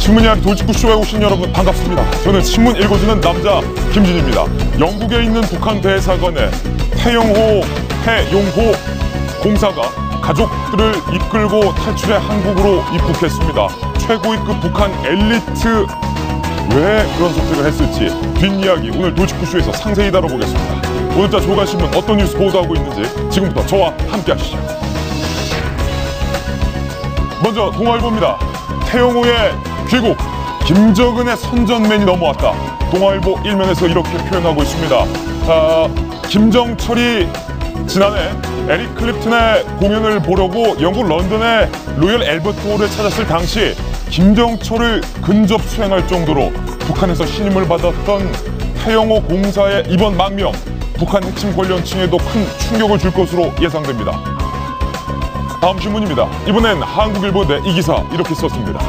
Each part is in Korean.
신문 이야기 돌직구쇼에 오신 여러분 반갑습니다. 저는 신문 읽어주는 남자 김진입니다. 영국에 있는 북한 대사관에 태영호 공사가 가족들을 이끌고 탈출해 한국으로 입국했습니다. 최고위급 북한 엘리트 왜 그런 선택을 했을지 뒷이야기 오늘 돌직구쇼에서 상세히 다뤄보겠습니다. 오늘자 조간신문 어떤 뉴스 보도하고 있는지 지금부터 저와 함께 하시죠. 먼저 동아일보입니다. 태영호의 귀국, 김정은의 선전맨이 넘어왔다. 동아일보 일면에서 이렇게 표현하고 있습니다. 김정철이 지난해 에릭 클립튼의 공연을 보려고 영국 런던의 로열 앨버트 홀을 찾았을 당시 김정철을 근접 수행할 정도로 북한에서 신임을 받았던 태영호 공사의 이번 망명, 북한 핵심 관련층에도 큰 충격을 줄 것으로 예상됩니다. 다음 신문입니다. 이번엔 한국일보인데 이 기사 이렇게 썼습니다.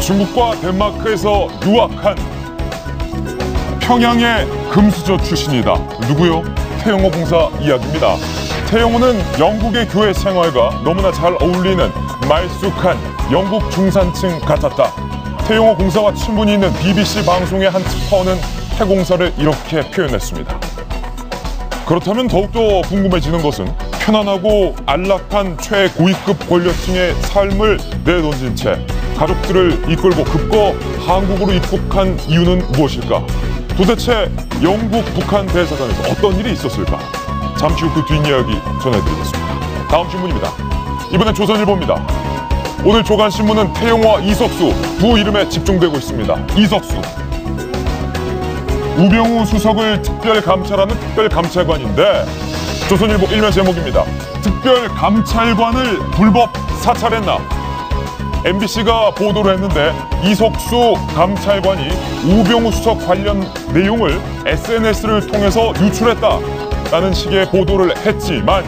중국과 덴마크에서 유학한 평양의 금수저 출신이다. 누구요? 태영호 공사 이야기입니다. 태영호는 영국의 교회 생활과 너무나 잘 어울리는 말쑥한 영국 중산층 같았다. 태영호 공사와 친분이 있는 BBC 방송의 한 특파원은 태공사를 이렇게 표현했습니다. 그렇다면 더욱더 궁금해지는 것은 편안하고 안락한 최고위급 권력층의 삶을 내던진 채 가족들을 이끌고 급거 한국으로 입국한 이유는 무엇일까? 도대체 영국 북한 대사관에서 어떤 일이 있었을까? 잠시 후 그 뒷이야기 전해드리겠습니다. 다음 신문입니다. 이번엔 조선일보입니다. 오늘 조간신문은 태영호와 이석수 두 이름에 집중되고 있습니다. 이석수, 우병우 수석을 특별감찰하는 특별감찰관인데 조선일보 일면 제목입니다. 특별감찰관을 불법 사찰했나? MBC가 보도를 했는데 이석수 감찰관이 우병우 수석 관련 내용을 SNS를 통해서 유출했다라는 식의 보도를 했지만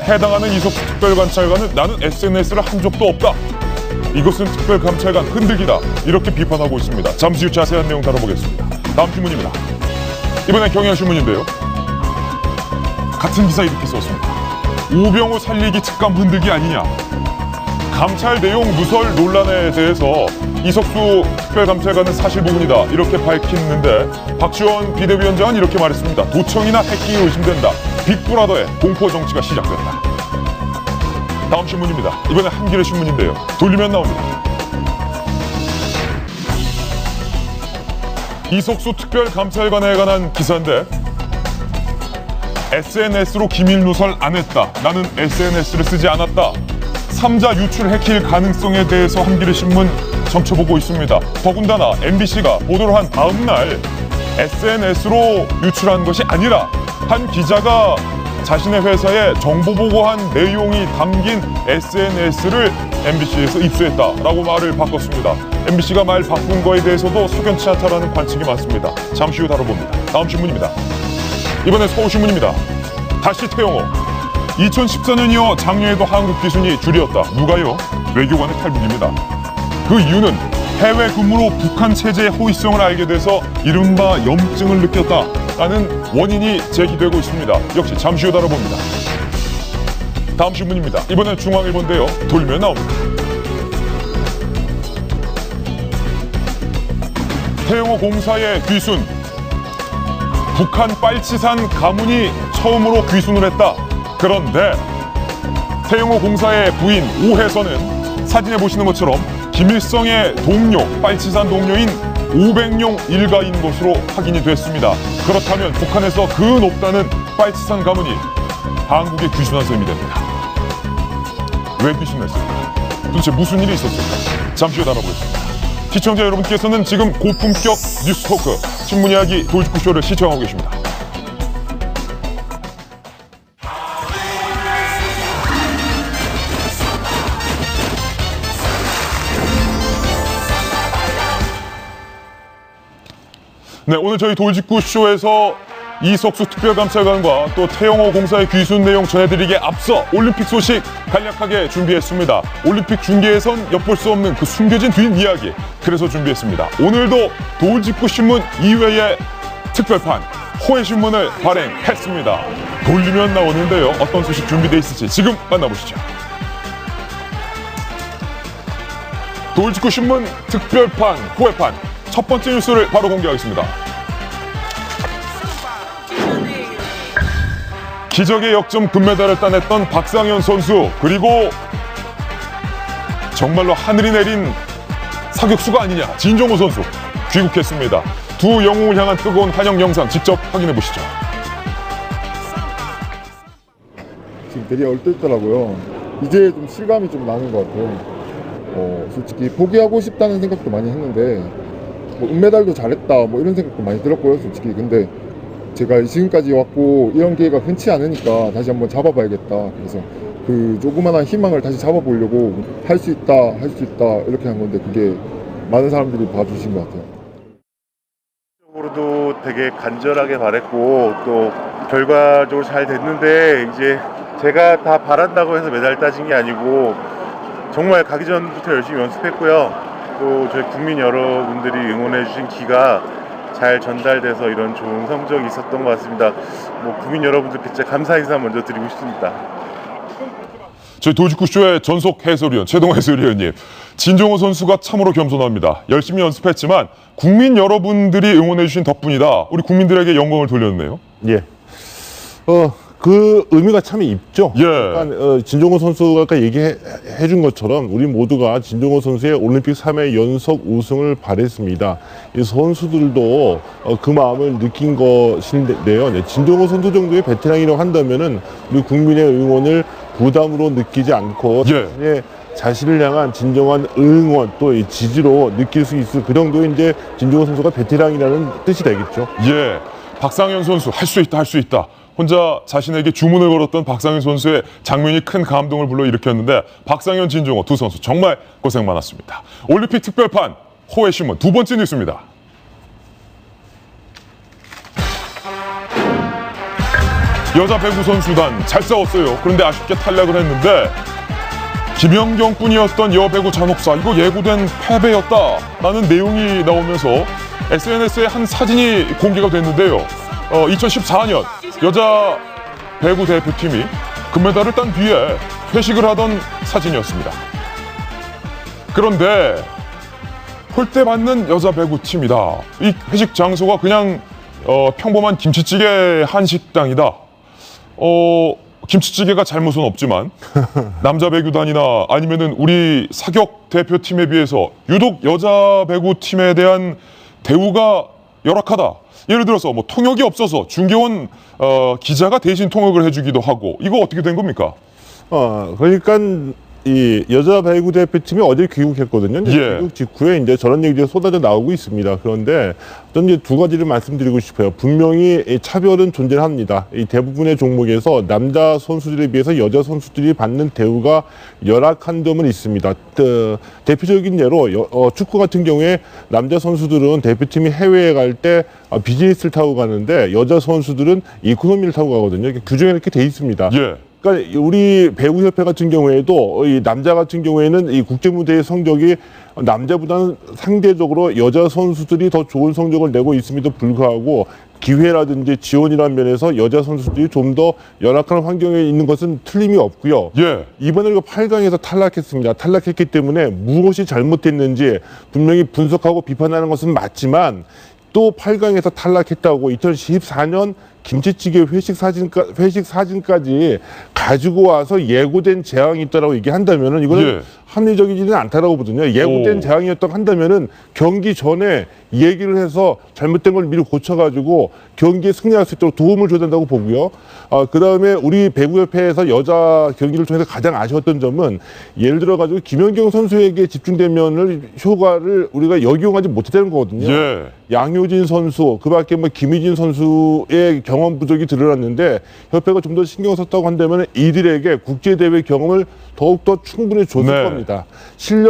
해당하는 이석수 특별감찰관은 나는 SNS를 한 적도 없다. 이것은 특별감찰관 흔들기다. 이렇게 비판하고 있습니다. 잠시 후 자세한 내용 다뤄보겠습니다. 다음 신문입니다. 이번엔 경향신문인데요. 같은 기사 이렇게 썼습니다. 우병우 살리기 특감 흔들기 아니냐. 감찰 내용 누설 논란에 대해서 이석수 특별감찰관은 사실 부분이다 이렇게 밝히는데 박지원 비대위원장은 이렇게 말했습니다. 도청이나 해킹이 의심된다. 빅브라더의 공포 정치가 시작된다. 다음 신문입니다. 이번엔 한겨레 신문인데요. 돌리면 나옵니다. 이석수 특별감찰관에 관한 기사인데 SNS로 기밀 누설 안 했다. 나는 SNS를 쓰지 않았다. 3자 유출 해킬 가능성에 대해서 한겨레 신문 점쳐보고 있습니다. 더군다나 MBC가 보도를 한 다음 날 SNS로 유출한 것이 아니라 한 기자가 자신의 회사에 정보 보고한 내용이 담긴 SNS를 MBC에서 입수했다라고 말을 바꿨습니다. MBC가 말 바꾼 거에 대해서도 석연치 않다라는 관측이 많습니다. 잠시 후 다뤄봅니다. 다음 신문입니다. 이번엔 서울신문입니다. 다시 태영호. 2014년 이어 장려에도 한국 귀순이 줄이었다. 누가요? 외교관의 탈북입니다. 그 이유는 해외 근무로 북한 체제의 호의성을 알게 돼서 이른바 염증을 느꼈다라는 원인이 제기되고 있습니다. 역시 잠시 후 다뤄봅니다. 다음 신문입니다. 이번엔 중앙일보인데요. 돌면 나옵니다. 태영호 공사의 귀순. 북한 빨치산 가문이 처음으로 귀순을 했다. 그런데 태영호 공사의 부인 오혜선은 사진에 보시는 것처럼 김일성의 동료, 빨치산 동료인 500룡 일가인 것으로 확인이 됐습니다. 그렇다면 북한에서 그 높다는 빨치산 가문이 한국에 귀순한 셈이 됩니다. 왜 귀순했을까? 도대체 무슨 일이 있었을까? 잠시 후 다뤄보겠습니다. 시청자 여러분께서는 지금 고품격 뉴스 토크 신문 이야기 돌직구쇼를 시청하고 계십니다. 네, 오늘 저희 돌직구쇼에서 이석수 특별감찰관과 또 태영호 공사의 귀순 내용 전해드리기에 앞서 올림픽 소식 간략하게 준비했습니다. 올림픽 중계에선 엿볼 수 없는 그 숨겨진 뒷이야기, 그래서 준비했습니다. 오늘도 돌직구신문 이외의 특별판 호해신문을 발행했습니다. 돌리면 나오는데요. 어떤 소식 준비되어 있을지 지금 만나보시죠. 도일직구 신문 특별판 호외판 첫 번째 뉴스를 바로 공개하겠습니다. 기적의 역점 금메달을 따냈던 박상현 선수, 그리고 정말로 하늘이 내린 사격수가 아니냐 진종호 선수 귀국했습니다. 두 영웅을 향한 뜨거운 환영 영상 직접 확인해 보시죠. 지금 되게 얼떨더라고요. 이제 좀 실감이 좀 나는 것 같아요. 솔직히 포기하고 싶다는 생각도 많이 했는데 뭐 은메달도 잘했다 뭐 이런 생각도 많이 들었고요. 솔직히 근데 제가 지금까지 왔고 이런 기회가 흔치 않으니까 다시 한번 잡아봐야겠다. 그래서 그 조그만한 희망을 다시 잡아보려고 할 수 있다 이렇게 한 건데 그게 많은 사람들이 봐주신 것 같아요. 적으로도 되게 간절하게 바랬고 또 결과적으로 잘 됐는데 이제 제가 다 바란다고 해서 메달 따진 게 아니고 정말 가기 전부터 열심히 연습했고요. 또 저희 국민 여러분들이 응원해 주신 기가 잘 전달돼서 이런 좋은 성적이 있었던 것 같습니다. 뭐 국민 여러분들께 진짜 감사 인사 먼저 드리고 싶습니다. 저희 도직구쇼의 전속 해설위원 최동호 해설위원님, 진종호 선수가 참으로 겸손합니다. 열심히 연습했지만 국민 여러분들이 응원해 주신 덕분이다. 우리 국민들에게 영광을 돌렸네요. 예. 그 의미가 참 있죠. 예. 약간, 진종호 선수가 아까 얘기해 준 것처럼 우리 모두가 진종호 선수의 올림픽 3회 연속 우승을 바랬습니다. 이 선수들도 그 마음을 느낀 것인데요. 네, 진종호 선수 정도의 베테랑이라고 한다면은 우리 국민의 응원을 부담으로 느끼지 않고 자신을 향한 진정한 응원 또 이 지지로 느낄 수 있을 그 정도의 이제 진종호 선수가 베테랑이라는 뜻이 되겠죠. 예. 박상현 선수 할 수 있다, 할 수 있다. 혼자 자신에게 주문을 걸었던 박상현 선수의 장면이 큰 감동을 불러일으켰는데 박상현, 진종호 두 선수 정말 고생 많았습니다. 올림픽 특별판 호외신문 두 번째 뉴스입니다. 여자 배구 선수단 잘 싸웠어요. 그런데 아쉽게 탈락을 했는데 김연경 군이었던 여배구 잔혹사, 이거 예고된 패배였다라는 내용이 나오면서 SNS에 한 사진이 공개가 됐는데요. 2014년 여자 배구 대표팀이 금메달을 딴 뒤에 회식을 하던 사진이었습니다. 그런데 홀대받는 여자 배구팀이다. 이 회식 장소가 그냥 평범한 김치찌개 한식당이다. 김치찌개가 잘못은 없지만 남자 배구단이나 아니면은 우리 사격 대표팀에 비해서 유독 여자 배구팀에 대한 대우가 열악하다. 예를 들어서 뭐 통역이 없어서 중계원 기자가 대신 통역을 해주기도 하고, 이거 어떻게 된 겁니까? 그러니까 이 여자 배구 대표팀이 어제 귀국했거든요. 예. 귀국 직후에 이제 저런 얘기들이 쏟아져 나오고 있습니다. 그런데 저는 이제 두 가지를 말씀드리고 싶어요. 분명히 이 차별은 존재합니다. 이 대부분의 종목에서 남자 선수들에 비해서 여자 선수들이 받는 대우가 열악한 점은 있습니다. 대표적인 예로 축구 같은 경우에 남자 선수들은 대표팀이 해외에 갈 때 비즈니스를 타고 가는데 여자 선수들은 이코노미를 타고 가거든요. 규정에 이렇게 돼 있습니다. 예. 그러니까 우리 배구협회 같은 경우에도 이 남자 같은 경우에는 이 국제무대의 성적이 남자보다는 상대적으로 여자 선수들이 더 좋은 성적을 내고 있음에도 불구하고 기회라든지 지원이라는 면에서 여자 선수들이 좀 더 열악한 환경에 있는 것은 틀림이 없고요. 예. 이번에 우리가 8강에서 탈락했습니다. 탈락했기 때문에 무엇이 잘못됐는지 분명히 분석하고 비판하는 것은 맞지만 또 8강에서 탈락했다고 2014년 김치찌개 회식 사진까지 가지고 와서 예고된 재앙이 있다라고 얘기한다면은 이거는 합리적이지는 않다라고 보거든요. 예고된 재앙이었다고 한다면은 경기 전에 얘기를 해서 잘못된 걸 미리 고쳐가지고 경기에 승리할 수 있도록 도움을 줘야 된다고 보고요. 그 다음에 우리 배구협회에서 여자 경기를 통해서 가장 아쉬웠던 점은 예를 들어가지고 김연경 선수에게 집중되면을 효과를 우리가 역이용하지 못했다는 거거든요. 예. 양효진 선수, 그 밖에 뭐 김희진 선수의 경험 부족이 드러났는데 협회가 좀 더 신경 썼다고 한다면 이들에게 국제대회 경험을 더욱더 충분히 줬을 겁니다.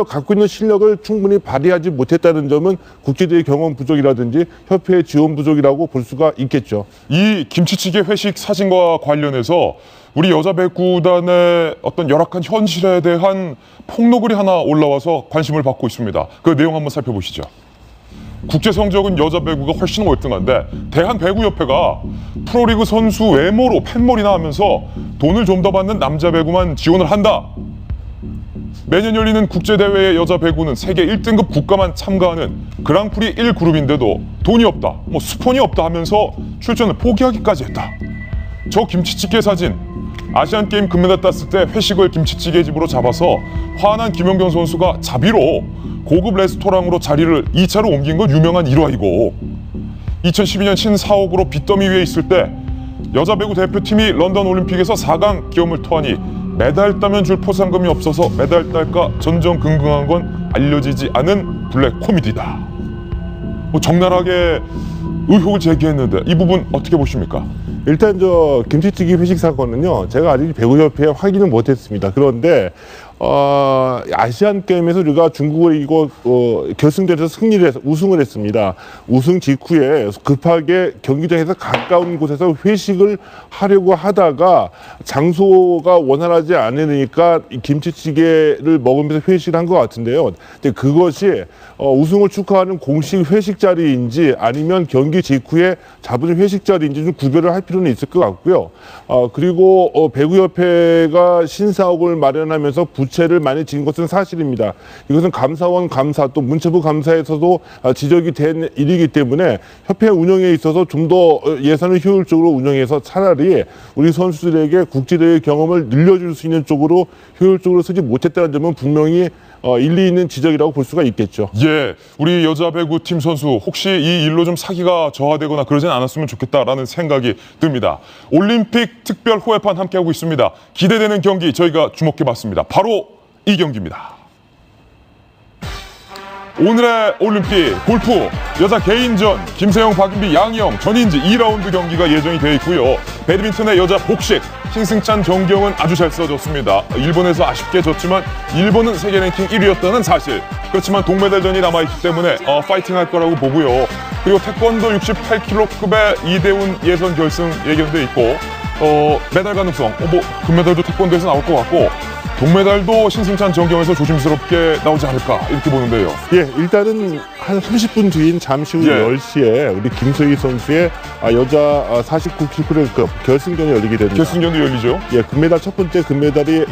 갖고 있는 실력을 충분히 발휘하지 못했다는 점은 국제대회 경험 부족이라든지 협회의 지원 부족이라고 볼 수가 있겠죠. 이 김치찌개 회식 사진과 관련해서 우리 여자 배구단의 어떤 열악한 현실에 대한 폭로글이 하나 올라와서 관심을 받고 있습니다. 그 내용 한번 살펴보시죠. 국제 성적은 여자 배구가 훨씬 월등한데 대한배구협회가 프로리그 선수 외모로 팬몰이나 하면서 돈을 좀 더 받는 남자 배구만 지원을 한다. 매년 열리는 국제대회의 여자 배구는 세계 1등급 국가만 참가하는 그랑프리 1그룹인데도 돈이 없다, 뭐 스폰이 없다 하면서 출전을 포기하기까지 했다. 저 김치찌개 사진, 아시안게임 금메달 땄을 때 회식을 김치찌개 집으로 잡아서 화난 김연경 선수가 자비로 고급 레스토랑으로 자리를 2차로 옮긴 건 유명한 일화이고, 2012년 신사옥으로 빚더미 위에 있을 때 여자 배구 대표팀이 런던 올림픽에서 4강 기염을 토하니 메달 따면 줄 포상금이 없어서 메달 딸까 전전긍긍한 건 알려지지 않은 블랙 코미디다. 뭐 적나라하게 의혹을 제기했는데 이 부분 어떻게 보십니까? 일단 저 김치찌개 회식 사건은요, 제가 아직 배구협회에 확인을 못했습니다. 그런데 아시안 게임에서 우리가 중국을 이기고 결승전에서 승리를 해서 우승을 했습니다. 우승 직후에 급하게 경기장에서 가까운 곳에서 회식을 하려고 하다가 장소가 원활하지 않으니까 이 김치찌개를 먹으면서 회식을 한 것 같은데요. 근데 그것이 우승을 축하하는 공식 회식 자리인지 아니면 경기 직후에 잡은 회식 자리인지 좀 구별을 할 필요는 있을 것 같고요. 그리고 배구협회가 신사옥을 마련하면서 부채를 많이 진 것은 사실입니다. 이것은 감사원 감사 또 문체부 감사에서도 지적이 된 일이기 때문에 협회 운영에 있어서 좀 더 예산을 효율적으로 운영해서 차라리 우리 선수들에게 국제대회 경험을 늘려줄 수 있는 쪽으로 효율적으로 쓰지 못했다는 점은 분명히 일리 있는 지적이라고 볼 수가 있겠죠. 예, 우리 여자 배구팀 선수 혹시 이 일로 좀 사기가 저하되거나 그러진 않았으면 좋겠다라는 생각이 듭니다. 올림픽 특별 호외판 함께하고 있습니다. 기대되는 경기 저희가 주목해봤습니다. 바로 이 경기입니다. 오늘의 올림픽 골프 여자 개인전 김세영, 박인비, 양희영, 전인지 2라운드 경기가 예정이 되어 있고요. 배드민턴의 여자 복식 신승찬, 정경은 아주 잘 써줬습니다. 일본에서 아쉽게 졌지만 일본은 세계 랭킹 1위였다는 사실. 그렇지만 동메달전이 남아있기 때문에 파이팅할 거라고 보고요. 그리고 태권도 68kg급의 이대훈 예선 결승 예견돼 있고 메달 가능성 뭐 금메달도 태권도에서 나올 것 같고 동메달도 신승찬, 정경에서 조심스럽게 나오지 않을까 이렇게 보는데요. 예, 일단은 한 30분 뒤인 잠시 후 10시에 우리 김소희 선수의 여자 49kg급 결승전이 열리게 됩니다. 결승전도 열리죠? 예, 금메달 첫 번째 금메달이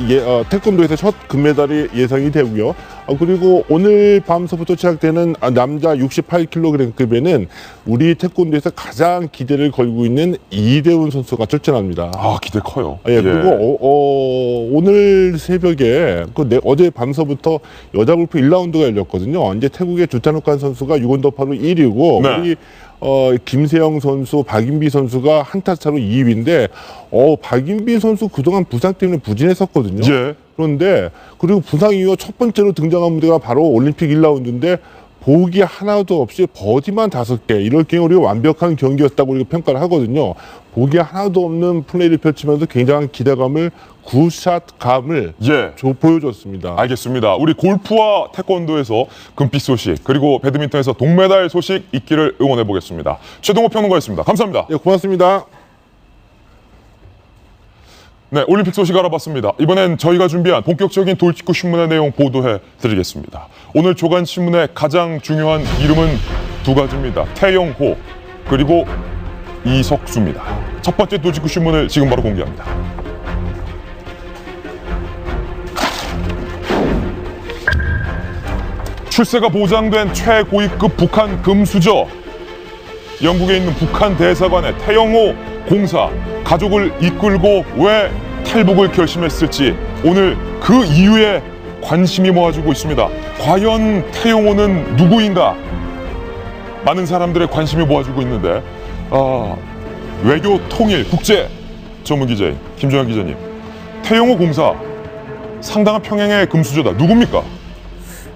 태권도에서 첫 금메달이 예상이 되고요. 그리고 오늘 밤서부터 시작되는 남자 68kg급에는 우리 태권도에서 가장 기대를 걸고 있는 이대훈 선수가 출전합니다. 아, 기대 커요. 예, 그리고 오늘 새벽에 어제 밤서부터 여자 골프 1라운드가 열렸거든요. 이제 태국의 주타누칸 선수가 6언더파로 1위고 네. 우리 김세영 선수, 박인비 선수가 한타 차로 2위인데 박인비 선수 그동안 부상 때문에 부진했었거든요. 예. 그런데 그리고 부상 이후 첫 번째로 등장한 무대가 바로 올림픽 1라운드인데 보기 하나도 없이 버디만 5개, 이럴 경우 우리가 완벽한 경기였다고 우리가 평가를 하거든요. 보기 하나도 없는 플레이를 펼치면서 굉장한 기대감을, 굿샷감을 보여줬습니다. 알겠습니다. 우리 골프와 태권도에서 금빛 소식, 그리고 배드민턴에서 동메달 소식 있기를 응원해 보겠습니다. 최동호 평론가였습니다. 감사합니다. 예, 고맙습니다. 네, 올림픽 소식 알아봤습니다. 이번엔 저희가 준비한 본격적인 돌직구 신문의 내용 보도해 드리겠습니다. 오늘 조간 신문의 가장 중요한 이름은 두 가지입니다. 태영호 그리고 이석수입니다. 첫 번째 돌직구 신문을 지금 바로 공개합니다. 출세가 보장된 최고위급 북한 금수저, 영국에 있는 북한 대사관의 태영호 공사, 가족을 이끌고 왜 탈북을 결심했을지 오늘 그 이유에 관심이 모아지고 있습니다. 과연 태영호는 누구인가? 많은 사람들의 관심이 모아지고 있는데 외교 통일 국제 전문 기자인 김종환 기자님, 태영호 공사 상당한 평행의 금수저다. 누굽니까?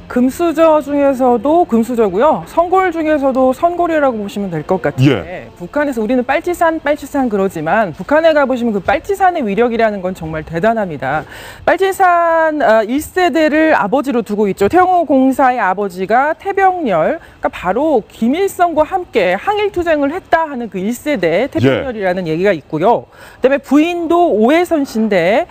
금수저 중에서도 금수저고요. 선골 중에서도 선골이라고 보시면 될 것 같은데 북한에서 우리는 빨치산 그러지만 북한에 가보시면 그 빨치산의 위력이라는 건 정말 대단합니다. 빨치산 1세대를 아버지로 두고 있죠. 태영호 공사의 아버지가 태병렬, 그러니까 바로 김일성과 함께 항일투쟁을 했다 하는 그 1세대 태병렬이라는 얘기가 있고요. 그다음에 부인도 오해선 씨인데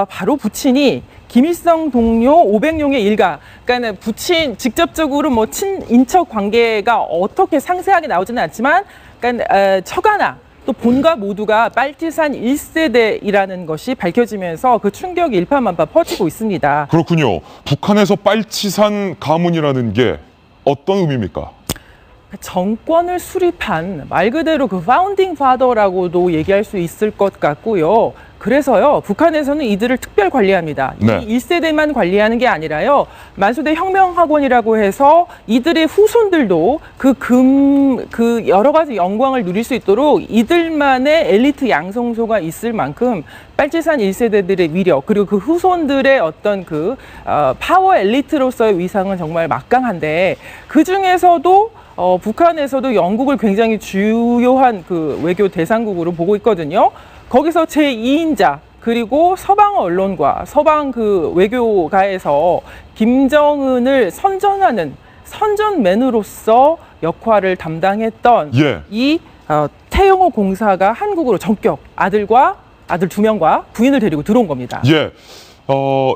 바로 부친이 김일성 동료 500용의 일가, 그러니까 부친 직접적으로 친인척 관계가 어떻게 상세하게 나오지는 않지만, 그러니까 처가나 또 본가 모두가 빨치산 1세대이라는 것이 밝혀지면서 그 충격이 일파만파 퍼지고 있습니다. 그렇군요. 북한에서 빨치산 가문이라는 게 어떤 의미입니까? 정권을 수립한 말 그대로 그 파운딩 파더라고도 얘기할 수 있을 것 같고요. 그래서요, 북한에서는 이들을 특별 관리합니다. 네. 이 1세대만 관리하는 게 아니라요, 만수대 혁명학원이라고 해서 이들의 후손들도 그 여러 가지 영광을 누릴 수 있도록 이들만의 엘리트 양성소가 있을 만큼 빨치산 1세대들의 위력, 그리고 그 후손들의 어떤 파워 엘리트로서의 위상은 정말 막강한데, 그 중에서도 북한에서도 영국을 굉장히 주요한 그 외교 대상국으로 보고 있거든요. 거기서 제2인자 그리고 서방 언론과 서방 그 외교가에서 김정은을 선전하는 선전맨으로서 역할을 담당했던 이 태영호 공사가 한국으로 전격 아들 2명과 부인을 데리고 들어온 겁니다.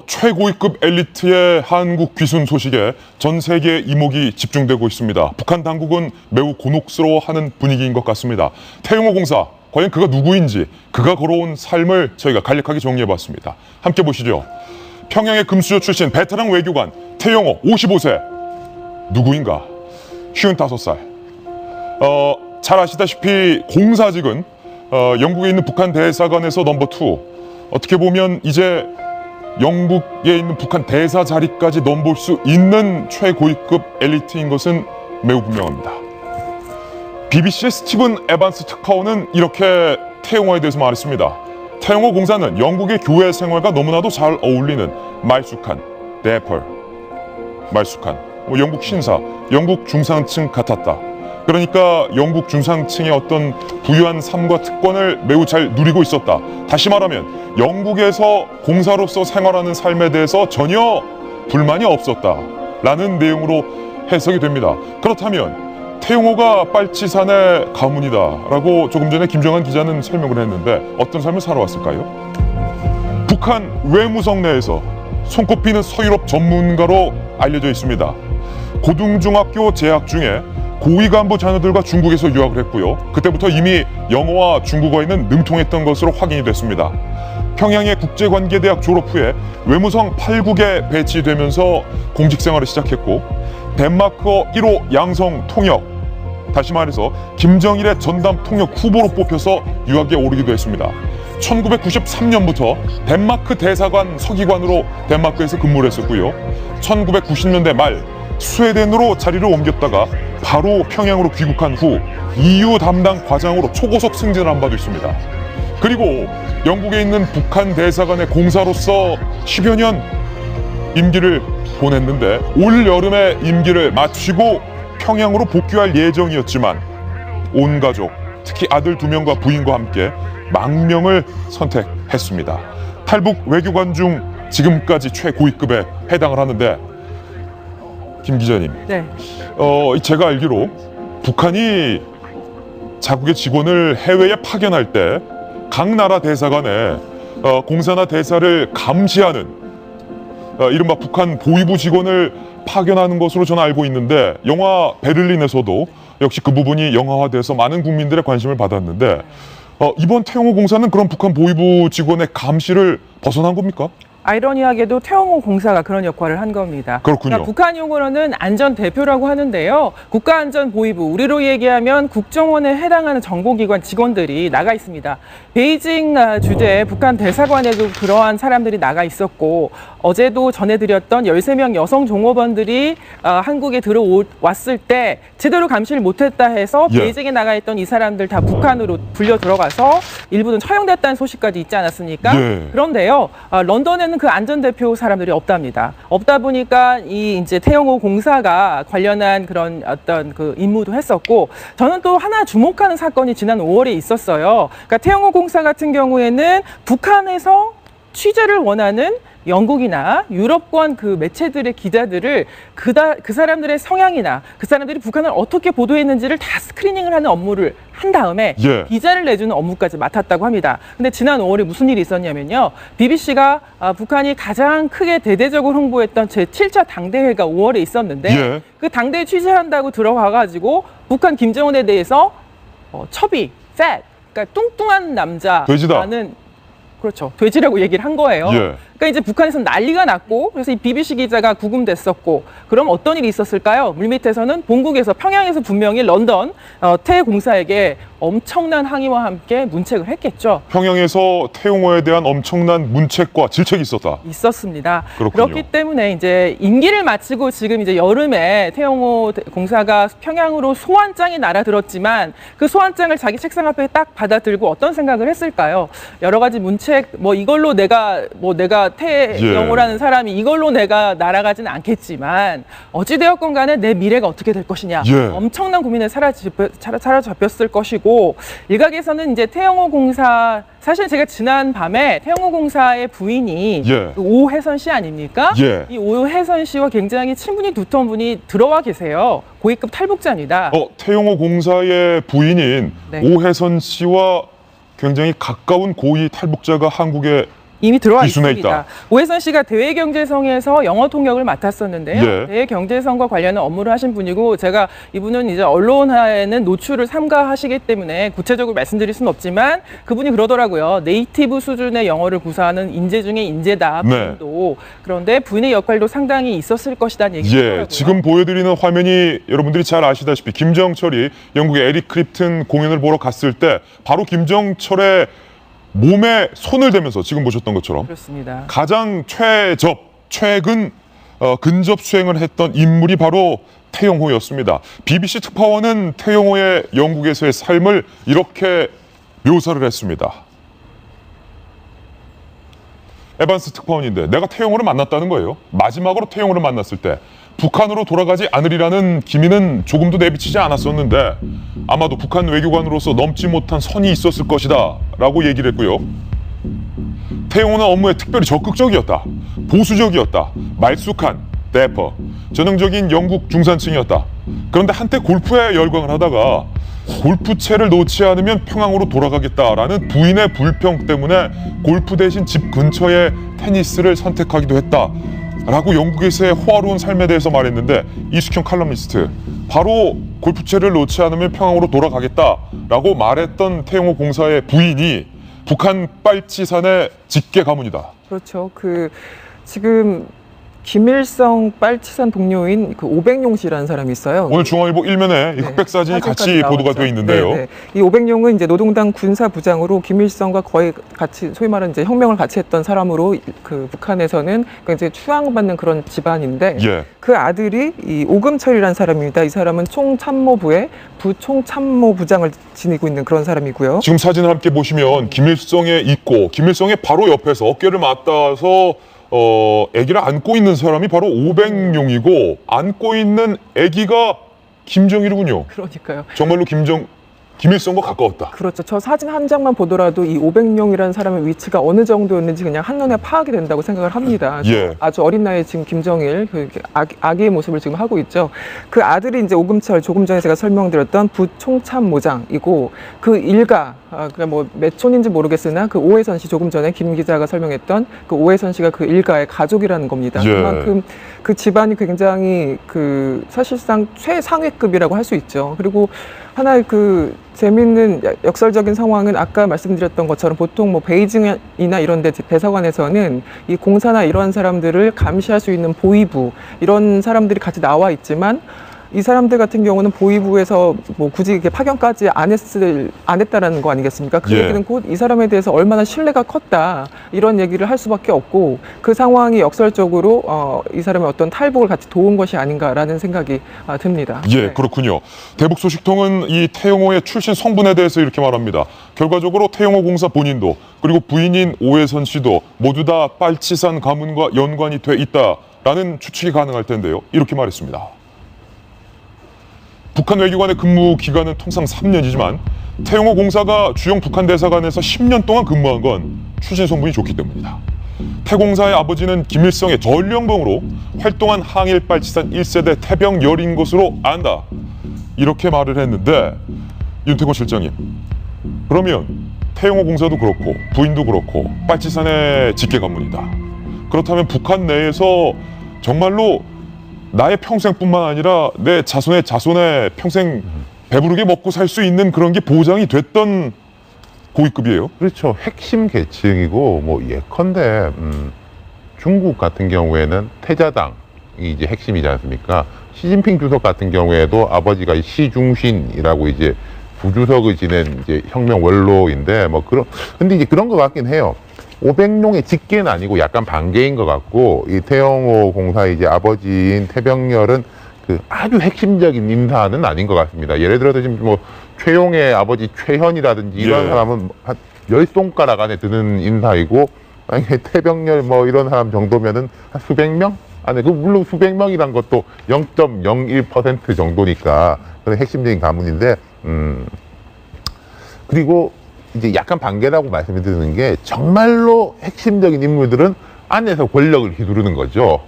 최고위급 엘리트의 한국 귀순 소식에 전 세계 이목이 집중되고 있습니다. 북한 당국은 매우 곤혹스러워하는 분위기인 것 같습니다. 태영호 공사, 과연 그가 누구인지, 그가 걸어온 삶을 저희가 간략하게 정리해봤습니다. 함께 보시죠. 평양의 금수저 출신 베테랑 외교관 태영호 55세. 누구인가? 55살. 잘 아시다시피 공사직은 영국에 있는 북한 대사관에서 넘버2. 어떻게 보면 이제 영국에 있는 북한 대사 자리까지 넘볼 수 있는 최고위급 엘리트인 것은 매우 분명합니다. BBC의 스티븐 에반스 특파원은 이렇게 태영호에 대해서 말했습니다. 태영호 공사는 영국의 교회 생활과 너무나도 잘 어울리는 말쑥한 래퍼, 영국 신사, 영국 중상층 같았다. 그러니까 영국 중상층의 어떤 부유한 삶과 특권을 매우 잘 누리고 있었다. 다시 말하면 영국에서 공사로서 생활하는 삶에 대해서 전혀 불만이 없었다 라는 내용으로 해석이 됩니다. 그렇다면 태영호가 빨치산의 가문이다 라고 조금 전에 김정한 기자는 설명을 했는데 어떤 삶을 살아왔을까요? 북한 외무성 내에서 손꼽히는 서유럽 전문가로 알려져 있습니다. 고등중학교 재학 중에 고위 간부 자녀들과 중국에서 유학을 했고요. 그때부터 이미 영어와 중국어에는 능통했던 것으로 확인이 됐습니다. 평양의 국제관계대학 졸업 후에 외무성 8국에 배치되면서 공직 생활을 시작했고, 덴마크어 1호 양성 통역, 다시 말해서 김정일의 전담 통역 후보로 뽑혀서 유학에 오르기도 했습니다. 1993년부터 덴마크 대사관 서기관으로 덴마크에서 근무를 했었고요. 1990년대 말 스웨덴으로 자리를 옮겼다가 바로 평양으로 귀국한 후 EU 담당 과장으로 초고속 승진을 한 바도 있습니다. 그리고 영국에 있는 북한 대사관의 공사로서 10여 년 임기를 보냈는데 올 여름에 임기를 마치고 평양으로 복귀할 예정이었지만 온 가족, 특히 아들 2명과 부인과 함께 망명을 선택했습니다. 탈북 외교관 중 지금까지 최고위급에 해당을 하는데, 김 기자님, 네. 제가 알기로 북한이 자국의 직원을 해외에 파견할 때 각 나라 대사관에 공사나 대사를 감시하는 이른바 북한 보위부 직원을 파견하는 것으로 저는 알고 있는데, 영화 베를린에서도 역시 그 부분이 영화화돼서 많은 국민들의 관심을 받았는데, 이번 태영호 공사는 그런 북한 보위부 직원의 감시를 벗어난 겁니까? 아이러니하게도 태영호 공사가 그런 역할을 한 겁니다. 그렇군요. 그러니까 북한 용어로는 안전대표라고 하는데요. 국가안전보위부, 우리로 얘기하면 국정원에 해당하는 정보기관 직원들이 나가 있습니다. 베이징 주재 북한 대사관에도 그러한 사람들이 나가 있었고, 어제도 전해드렸던 13명 여성 종업원들이 한국에 들어왔을 때 제대로 감시를 못했다 해서 베이징에 나가 있던 이 사람들 다 북한으로 불려 들어가서 일부는 처형됐다는 소식까지 있지 않았습니까? 그런데요, 런던에는 그 안전대표 사람들이 없답니다. 없다 보니까 이제 태영호 공사가 관련한 그런 어떤 그 임무도 했었고, 저는 또 하나 주목하는 사건이 지난 5월에 있었어요. 그러니까 태영호 공사 같은 경우에는 북한에서 취재를 원하는 영국이나 유럽권 그 매체들의 기자들을 그 사람들의 성향이나 그 사람들이 북한을 어떻게 보도했는지를 다 스크리닝을 하는 업무를 한 다음에 기자를 내주는 업무까지 맡았다고 합니다. 근데 지난 5월에 무슨 일이 있었냐면요. BBC가 북한이 가장 크게 대대적으로 홍보했던 제7차 당대회가 5월에 있었는데 그 당대회 취재한다고 들어가가지고 북한 김정은에 대해서 첩이, 그러니까 뚱뚱한 남자라는 돼지다. 그렇죠. 돼지라고 얘기를 한 거예요. 예. 그러니까 이제 북한에서는 난리가 났고 그래서 이 BBC 기자가 구금됐었고 그럼 어떤 일이 있었을까요? 물밑에서는 본국에서 평양에서 분명히 런던 태 공사에게 엄청난 항의와 함께 문책을 했겠죠. 평양에서 태용호에 대한 엄청난 문책과 질책이 있었다. 있었습니다. 그렇군요. 그렇기 때문에 이제 임기를 마치고 지금 이제 여름에 태용호 공사가 평양으로 소환장이 날아들었지만 그 소환장을 자기 책상 앞에 딱 받아들고 어떤 생각을 했을까요? 여러 가지 문책 뭐 이걸로 내가 태영호라는 사람이 이걸로 내가 날아가지는 않겠지만 어찌되었건 간에 내 미래가 어떻게 될 것이냐 엄청난 고민에 사로잡혔을 것이고 일각에서는 이제 태영호 공사 사실 제가 지난 밤에 태영호 공사의 부인이 그 오혜선 씨 아닙니까? 이 오혜선 씨와 굉장히 친분이 두터운 분이 들어와 계세요. 고위급 탈북자입니다. 태용호 공사의 부인인 오혜선 씨와 굉장히 가까운 고위 탈북자가 한국에 이미 들어와 있다. 있습니다. 오혜선 씨가 대외경제성에서 영어 통역을 맡았었는데요. 대외경제성과 관련한 업무를 하신 분이고 제가 이분은 이제 언론화에는 노출을 삼가하시기 때문에 구체적으로 말씀드릴 수는 없지만 그분이 그러더라고요. 네이티브 수준의 영어를 구사하는 인재 중에 인재다. 부인도. 그런데 부인의 역할도 상당히 있었을 것이라는 얘기더라고요. 지금 보여드리는 화면이 여러분들이 잘 아시다시피 김정철이 영국의 에릭 크립튼 공연을 보러 갔을 때 바로 김정철의 몸에 손을 대면서 지금 보셨던 것처럼 그렇습니다. 가장 최근 근접 수행을 했던 인물이 바로 태영호였습니다. BBC 특파원은 태영호의 영국에서의 삶을 이렇게 묘사를 했습니다. 에반스 특파원인데 내가 태영호를 만났다는 거예요. 마지막으로 태영호를 만났을 때 북한으로 돌아가지 않으리라는 기미는 조금도 내비치지 않았었는데 아마도 북한 외교관으로서 넘지 못한 선이 있었을 것이다 라고 얘기를 했고요. 태용호는 업무에 특별히 적극적이었다. 보수적이었다. 말쑥한, 래퍼, 전형적인 영국 중산층이었다. 그런데 한때 골프에 열광을 하다가 골프채를 놓지 않으면 평양으로 돌아가겠다라는 부인의 불평 때문에 골프 대신 집 근처에 테니스를 선택하기도 했다. 라고 영국에서의 호화로운 삶에 대해서 말했는데 이숙형 칼럼니스트 바로 골프채를 놓지 않으면 평양으로 돌아가겠다라고 말했던 태용호 공사의 부인이 북한 빨치산의 직계 가문이다. 그렇죠. 지금 김일성 빨치산 동료인 오백용 씨라는 사람이 있어요. 오늘 중앙일보 1면에 흑백 사진이 같이 보도가 되어 있는데요. 이 오백용은 이제 노동당 군사부장으로 김일성과 거의 같이 소위 말하는 이제 혁명을 같이 했던 사람으로 북한에서는 굉장히 추앙받는 그런 집안인데 그 아들이 이 오금철이라는 사람입니다. 이 사람은 총참모부의 부총참모부장을 지니고 있는 그런 사람이고요. 지금 사진을 함께 보시면 김일성에 있고 김일성의 바로 옆에서 어깨를 맞닿아서 아기를 안고 있는 사람이 바로 오백용이고 안고 있는 아기가 김정일이군요. 그러니까요. 정말로 김일성과 가까웠다. 그렇죠. 저 사진 한 장만 보더라도 이 오백용이라는 사람의 위치가 어느 정도였는지 그냥 한눈에 파악이 된다고 생각을 합니다. 아주 어린 나이에 지금 김정일 아기의 모습을 지금 하고 있죠. 그 아들이 이제 오금철 조금 전에 제가 설명드렸던 부총참모장이고 그 일가 뭐 몇 촌인지 모르겠으나 그 오혜선 씨 조금 전에 김 기자가 설명했던 그 오혜선 씨가 그 일가의 가족이라는 겁니다. 그만큼 그 집안이 굉장히 사실상 최상위급이라고 할 수 있죠. 그리고 하나의 재미있는 역설적인 상황은 아까 말씀드렸던 것처럼 보통 뭐 베이징이나 이런 데 대사관에서는 이 공사나 이런 사람들을 감시할 수 있는 보위부 이런 사람들이 같이 나와 있지만 이 사람들 같은 경우는 보위부에서 뭐 굳이 이렇게 파견까지 안 했다라는 거 아니겠습니까? 그 얘기는 곧 이 사람에 대해서 얼마나 신뢰가 컸다 이런 얘기를 할 수밖에 없고 그 상황이 역설적으로 이 사람의 어떤 탈북을 같이 도운 것이 아닌가라는 생각이 듭니다. 그렇군요. 대북 소식통은 이 태용호의 출신 성분에 대해서 이렇게 말합니다. 결과적으로 태용호 공사 본인도 그리고 부인인 오혜선 씨도 모두 다 빨치산 가문과 연관이 돼 있다라는 추측이 가능할 텐데요. 이렇게 말했습니다. 북한 외교관의 근무 기간은 통상 3년이지만 태용호 공사가 주영 북한 대사관에서 10년 동안 근무한 건 출신 성분이 좋기 때문이다. 태 공사의 아버지는 김일성의 전령봉으로 활동한 항일 빨치산 1세대 태병열인 것으로 안다. 이렇게 말을 했는데 윤태곤 실장님, 그러면 태용호 공사도 그렇고 부인도 그렇고 빨치산의 직계 가문이다. 그렇다면 북한 내에서 정말로 나의 평생뿐만 아니라 내 자손의 평생 배부르게 먹고 살 수 있는 그런 게 보장이 됐던 고위급이에요. 그렇죠. 핵심 계층이고 뭐 예컨대 중국 같은 경우에는 태자당이 이제 핵심이지 않습니까? 시진핑 주석 같은 경우에도 아버지가 시중신이라고 이제 부주석을 지낸 이제 혁명 원로인데 뭐 근데 이제 그런 것 같긴 해요. 500용의 직계는 아니고 약간 반계인 것 같고 이 태영호 공사의 이제 아버지인 태병렬은 그 아주 핵심적인 인사는 아닌 것 같습니다. 예를 들어서 지금 뭐 최용의 아버지 최현이라든지 이런 예. 사람은 한 10손가락 안에 드는 인사이고 만약에 태병렬 뭐 이런 사람 정도면은 한 수백 명? 아니 그 물론 수백 명이란 것도 0.01% 정도니까 그런 핵심적인 가문인데 그리고 이제 약간 반대라고 말씀을 드리는 게 정말로 핵심적인 인물들은 안에서 권력을 휘두르는 거죠.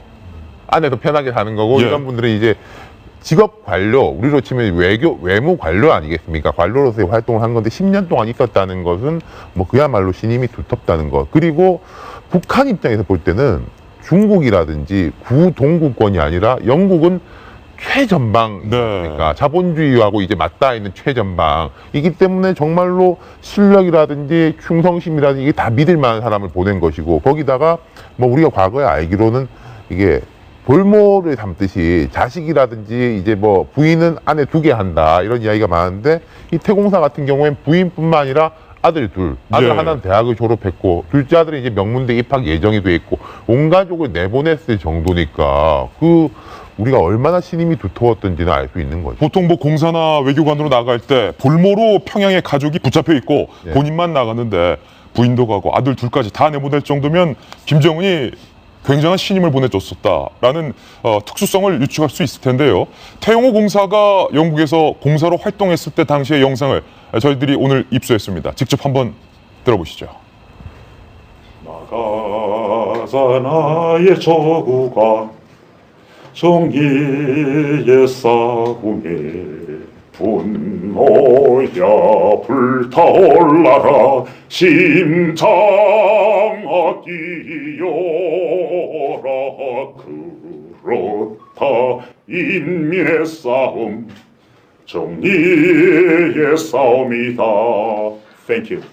안에서 편하게 사는 거고 예. 이런 분들은 이제 직업 관료, 우리로 치면 외무 관료 아니겠습니까? 관료로서의 활동을 한 건데 10년 동안 있었다는 것은 뭐 그야말로 신임이 두텁다는 것. 그리고 북한 입장에서 볼 때는 중국이라든지 구동구권이 아니라 영국은 최전방, 네. 그러니까 자본주의하고 이제 맞닿아 있는 최전방이기 때문에 정말로 실력이라든지 충성심이라든지 이게 다 믿을 만한 사람을 보낸 것이고 거기다가 뭐 우리가 과거에 알기로는 이게 볼모를 담듯이 자식이라든지 이제 뭐 부인은 안에 두게 한다 이런 이야기가 많은데 이 태공사 같은 경우엔 부인뿐만 아니라 아들 둘, 아들 예. 하나는 대학을 졸업했고 둘째 아들은 이제 명문대 입학 예정이 돼 있고 온 가족을 내보냈을 정도니까 그 우리가 얼마나 신임이 두터웠던지는 알 수 있는 거죠. 보통 뭐 공사나 외교관으로 나갈 때 볼모로 평양에 가족이 붙잡혀 있고 예. 본인만 나갔는데 부인도 가고 아들 둘까지 다 내보낼 정도면 김정은이 굉장한 신임을 보내줬었다라는 특수성을 유추할 수 있을 텐데요. 태영호 공사가 영국에서 공사로 활동했을 때 당시의 영상을 저희들이 오늘 입수했습니다. 직접 한번 들어보시죠. 나가자 나의 저구가 정의의 싸움에 분노야 불타올라라 심장아 뛰어라 그렇다 인민의 싸움 정의의 싸움이다. Thank you.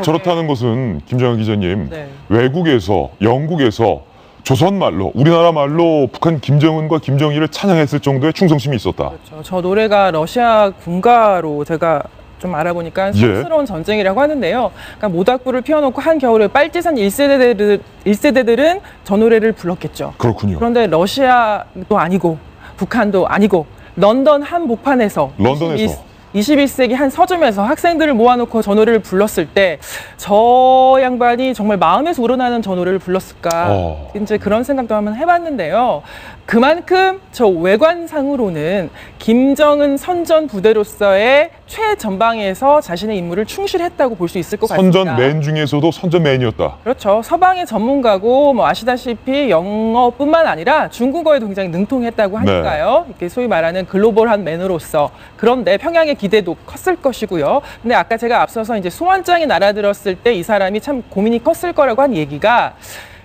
저렇다는 것은 김정은 기자님, 네. 외국에서 영국에서 조선말로 우리나라 말로 북한 김정은과 김정일을 찬양했을 정도의 충성심이 있었다. 그렇죠. 저 노래가 러시아 군가로 제가 좀 알아보니까 성스러운 전쟁이라고 하는데요. 그러니까 모닥불을 피워놓고 한겨울에 빨치산 1세대들은 저 노래를 불렀겠죠. 그렇군요. 그런데 러시아도 아니고 북한도 아니고 런던 한복판에서 런던에서 21세기 한 서점에서 학생들을 모아놓고 저 노래를 불렀을 때 저 양반이 정말 마음에서 우러나는 저 노래를 불렀을까 이제 그런 생각도 한번 해봤는데요. 그만큼 저 외관상으로는 김정은 선전 부대로서의 최전방에서 자신의 임무를 충실했다고 볼 수 있을 것 같습니다. 선전맨 중에서도 선전맨이었다. 그렇죠. 서방의 전문가고 뭐 아시다시피 영어뿐만 아니라 중국어에도 굉장히 능통했다고 하니까요. 네. 이렇게 소위 말하는 글로벌한 맨으로서 그런데 평양의 기대도 컸을 것이고요. 근데 아까 제가 앞서서 이제 소환장이 날아들었을 때 이 사람이 참 고민이 컸을 거라고 한 얘기가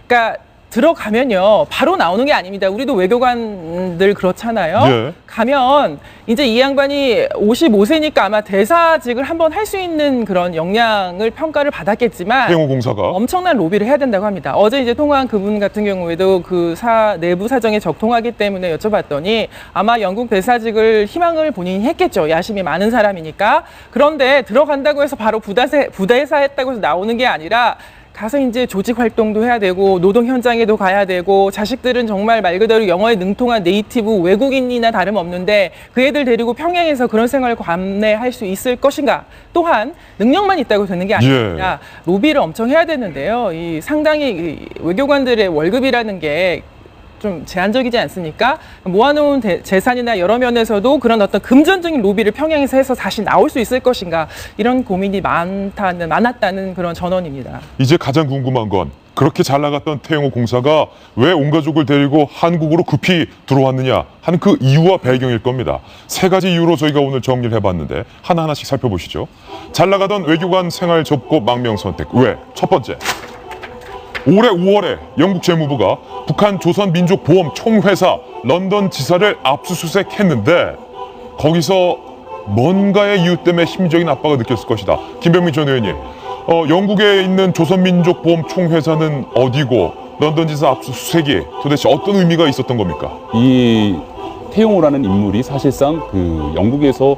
그러니까 들어가면요 바로 나오는 게 아닙니다. 우리도 외교관들 그렇잖아요. 예. 가면 이제 이 양반이 55세니까 아마 대사직을 한번 할 수 있는 그런 역량을 평가를 받았겠지만 태영호 공사가 엄청난 로비를 해야 된다고 합니다. 어제 이제 통화한 그분 같은 경우에도 그 내부 사정에 적통하기 때문에 여쭤봤더니 아마 영국 대사직을 희망을 본인이 했겠죠. 야심이 많은 사람이니까. 그런데 들어간다고 해서 바로 부대사 했다고 해서 나오는 게 아니라 가서 이제 조직 활동도 해야 되고 노동 현장에도 가야 되고 자식들은 정말 말 그대로 영어에 능통한 네이티브 외국인이나 다름없는데 그 애들 데리고 평양에서 그런 생활을 감내할 수 있을 것인가. 또한 능력만 있다고 되는 게 아니라 로비를 엄청 해야 되는데요. 이 상당히 외교관들의 월급이라는 게 좀 제한적이지 않습니까? 모아놓은 재산이나 여러 면에서도 그런 어떤 금전적인 로비를 평양에서 해서 다시 나올 수 있을 것인가 이런 고민이 많았다는 그런 전언입니다. 이제 가장 궁금한 건 그렇게 잘 나갔던 태영호 공사가 왜 온 가족을 데리고 한국으로 급히 들어왔느냐 하는 그 이유와 배경일 겁니다. 세 가지 이유로 저희가 오늘 정리를 해봤는데 하나하나씩 살펴보시죠. 잘 나가던 외교관 생활 접고 망명 선택. 왜? 첫 번째. 올해 5월에 영국 재무부가 북한 조선민족보험 총회사 런던 지사를 압수수색했는데 거기서 뭔가의 이유 때문에 심리적인 압박을 느꼈을 것이다. 김병민 전 의원님, 영국에 있는 조선민족보험총회사는 어디고 런던 지사 압수수색이 도대체 어떤 의미가 있었던 겁니까? 이 태용호라는 인물이 사실상 그 영국에서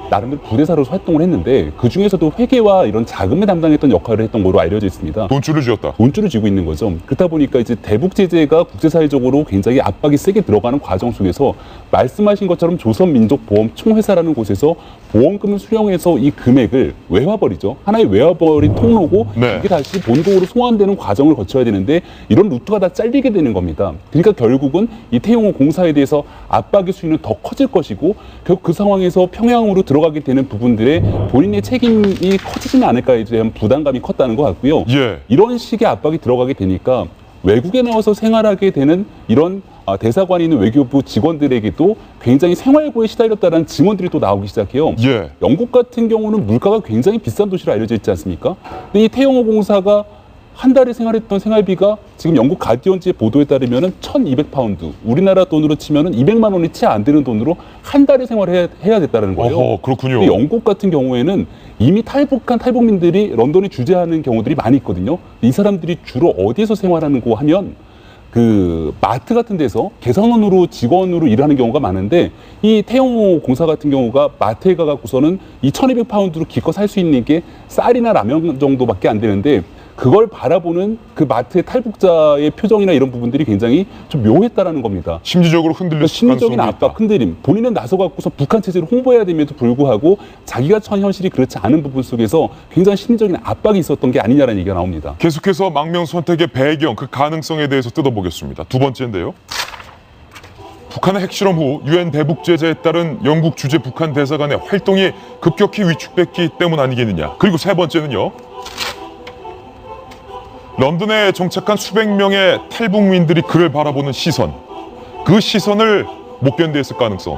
나름대로 부대사로서 활동을 했는데 그 중에서도 회계와 이런 자금을 담당했던 역할을 했던 걸로 알려져 있습니다. 돈줄을 쥐었다. 돈줄을 쥐고 있는 거죠. 그렇다 보니까 이제 대북 제재가 국제사회적으로 굉장히 압박이 세게 들어가는 과정 속에서 말씀하신 것처럼 조선민족보험총회사라는 곳에서 보험금을 수령해서 이 금액을 외화벌이죠. 하나의 외화벌이 통로고 이게 다시 본국으로 송환되는 과정을 거쳐야 되는데 이런 루트가 다 잘리게 되는 겁니다. 그러니까 결국은 이 태용호 공사에 대해서 압박의 수위는 더 커질 것이고 결국 그 상황에서 평양으로 들어가게 되는 부분들의 본인의 책임이 커지지는 않을까에 대한 부담감이 컸다는 것 같고요. 이런 식의 압박이 들어가게 되니까 외국에 나와서 생활하게 되는 이런 대사관에 있는 외교부 직원들에게도 굉장히 생활고에 시달렸다는 증언들이 또 나오기 시작해요. 영국 같은 경우는 물가가 굉장히 비싼 도시로 알려져 있지 않습니까? 근데 이 태용호 공사가 한 달에 생활했던 생활비가 지금 영국 가디언지의 보도에 따르면 1,200파운드, 우리나라 돈으로 치면 200만 원이 채 안 되는 돈으로 한 달에 생활을 해야 됐다는 거예요. 그렇군요. 영국 같은 경우에는 이미 탈북한 탈북민들이 런던에 주재하는 경우들이 많이 있거든요. 이 사람들이 주로 어디에서 생활하는고 하면 그 마트 같은 데서 개선원으로 직원으로 일하는 경우가 많은데 이 태용호 공사 같은 경우가 마트에 가갖고서는 이 1,200파운드로 기껏 살 수 있는 게 쌀이나 라면 정도밖에 안 되는데 그걸 바라보는 그 마트의 탈북자의 표정이나 이런 부분들이 굉장히 좀 묘했다라는 겁니다. 심리적으로 흔들릴 심리적인 압박, 흔들림. 본인은 나서갖고서 북한 체제를 홍보해야 됨에도 불구하고 자기가 처한 현실이 그렇지 않은 부분 속에서 굉장히 심리적인 압박이 있었던 게 아니냐라는 얘기가 나옵니다. 계속해서 망명 선택의 배경, 그 가능성에 대해서 뜯어보겠습니다. 두 번째인데요. 북한의 핵실험 후 유엔 대북 제재에 따른 영국 주재 북한 대사관의 활동이 급격히 위축됐기 때문 아니겠느냐. 그리고 세 번째는요. 런던에 정착한 수백 명의 탈북민들이 그를 바라보는 시선, 그 시선을 못 견디었을 가능성.